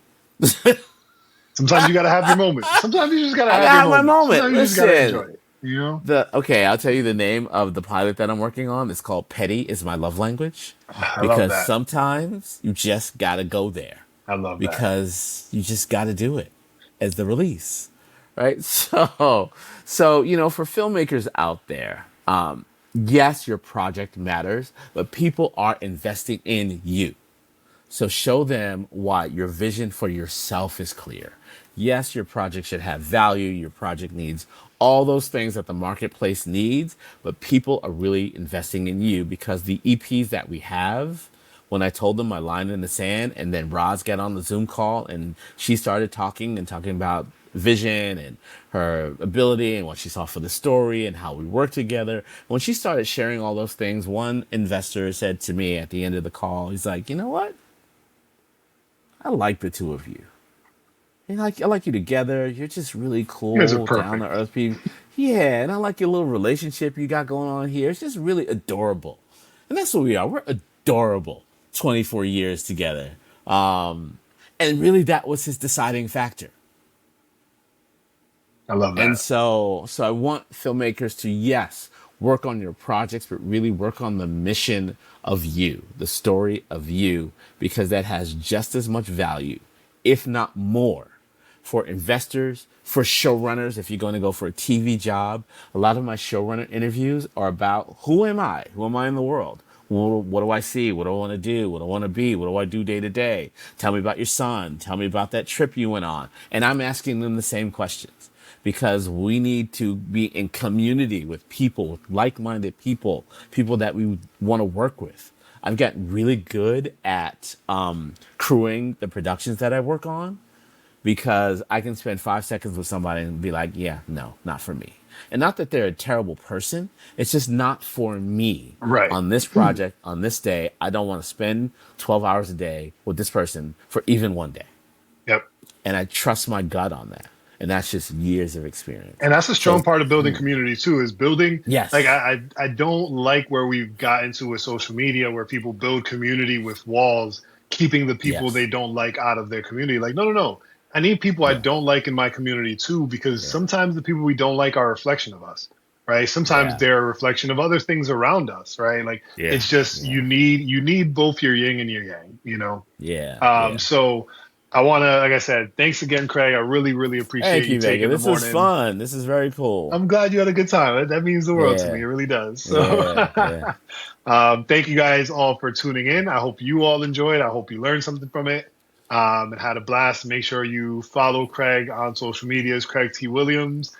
Sometimes you gotta have your moment. Sometimes you just gotta I have your got my moment. moment. Sometimes you just gotta enjoy Listen, it. You know? I'll tell you the name of the pilot that I'm working on. It's called Petty is My Love Language, I love because that. sometimes you just gotta go there I love that. because you just gotta do it as the release, right? So for filmmakers out there, yes, your project matters, but people are investing in you. So show them why your vision for yourself is clear. Yes, your project should have value. Your project needs all those things that the marketplace needs, but people are really investing in you because the EPs that we have, when I told them my line in the sand, and then Roz got on the Zoom call and she started talking about vision and her ability and what she saw for the story and how we work together. When she started sharing all those things, one investor said to me at the end of the call, he's like, you know what? I like the two of you. I like you together. You're just really You guys are cool, down to perfect. earth people. Yeah, and I like your little relationship you got going on here. It's just really adorable. And that's what we are. We're adorable. 24 years together. And really, that was his deciding factor. I love And that. so I want filmmakers to, yes, work on your projects, but really work on the mission of you, the story of you, because that has just as much value, if not more, for investors, for showrunners. If you're going to go for a TV job, a lot of my showrunner interviews are about who am I? Who am I in the world? What do I see? What do I want to do? What do I want to be? What do I do day to day? Tell me about your son. Tell me about that trip you went on. And I'm asking them the same questions because we need to be in community with people, with like-minded people, people that we want to work with. I've gotten really good at crewing the productions that I work on because I can spend 5 seconds with somebody and be like, yeah, no, not for me. And not that they're a terrible person. It's just not for me. Right. On this project, on this day, I don't want to spend 12 hours a day with this person for even one day. Yep. And I trust my gut on that. And that's just years of experience. And that's a strong So, part of building community too, is building like yes. I don't like where we've gotten to with social media where people build community with walls, keeping the people they Yes. don't like out of their community. Like, no, no, no. I need people I Yeah. don't like in my community too, because Yeah. sometimes the people we don't like are a reflection of us, right? Sometimes Yeah. they're a reflection of other things around us, right? Like Yeah. it's just Yeah. you need both your yin and your yang, you know. Yeah. Yeah. So I want to, like I said, thanks again, Craig. I really, really appreciate Thank you you, Vega. taking the This is morning. fun. This is very cool. I'm glad you had a good time. That means the world to me. Yeah. It really does. So, Yeah. Yeah. thank you guys all for tuning in. I hope you all enjoyed. I hope you learned something from it and had a blast. Make sure you follow Craig on social medias, Craig T. Williams.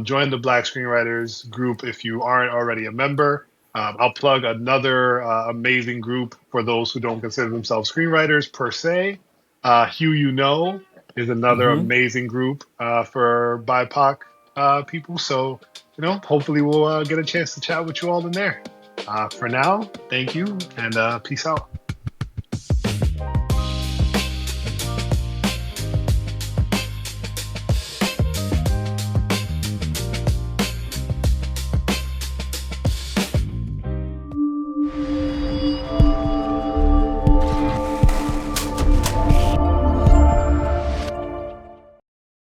Join the Black Screenwriters group if you aren't already a member. I'll plug another amazing group for those who don't consider themselves screenwriters per se. Hugh You Know is another Mm-hmm. amazing group for BIPOC people. So, hopefully we'll get a chance to chat with you all in there. For now, thank you and peace out.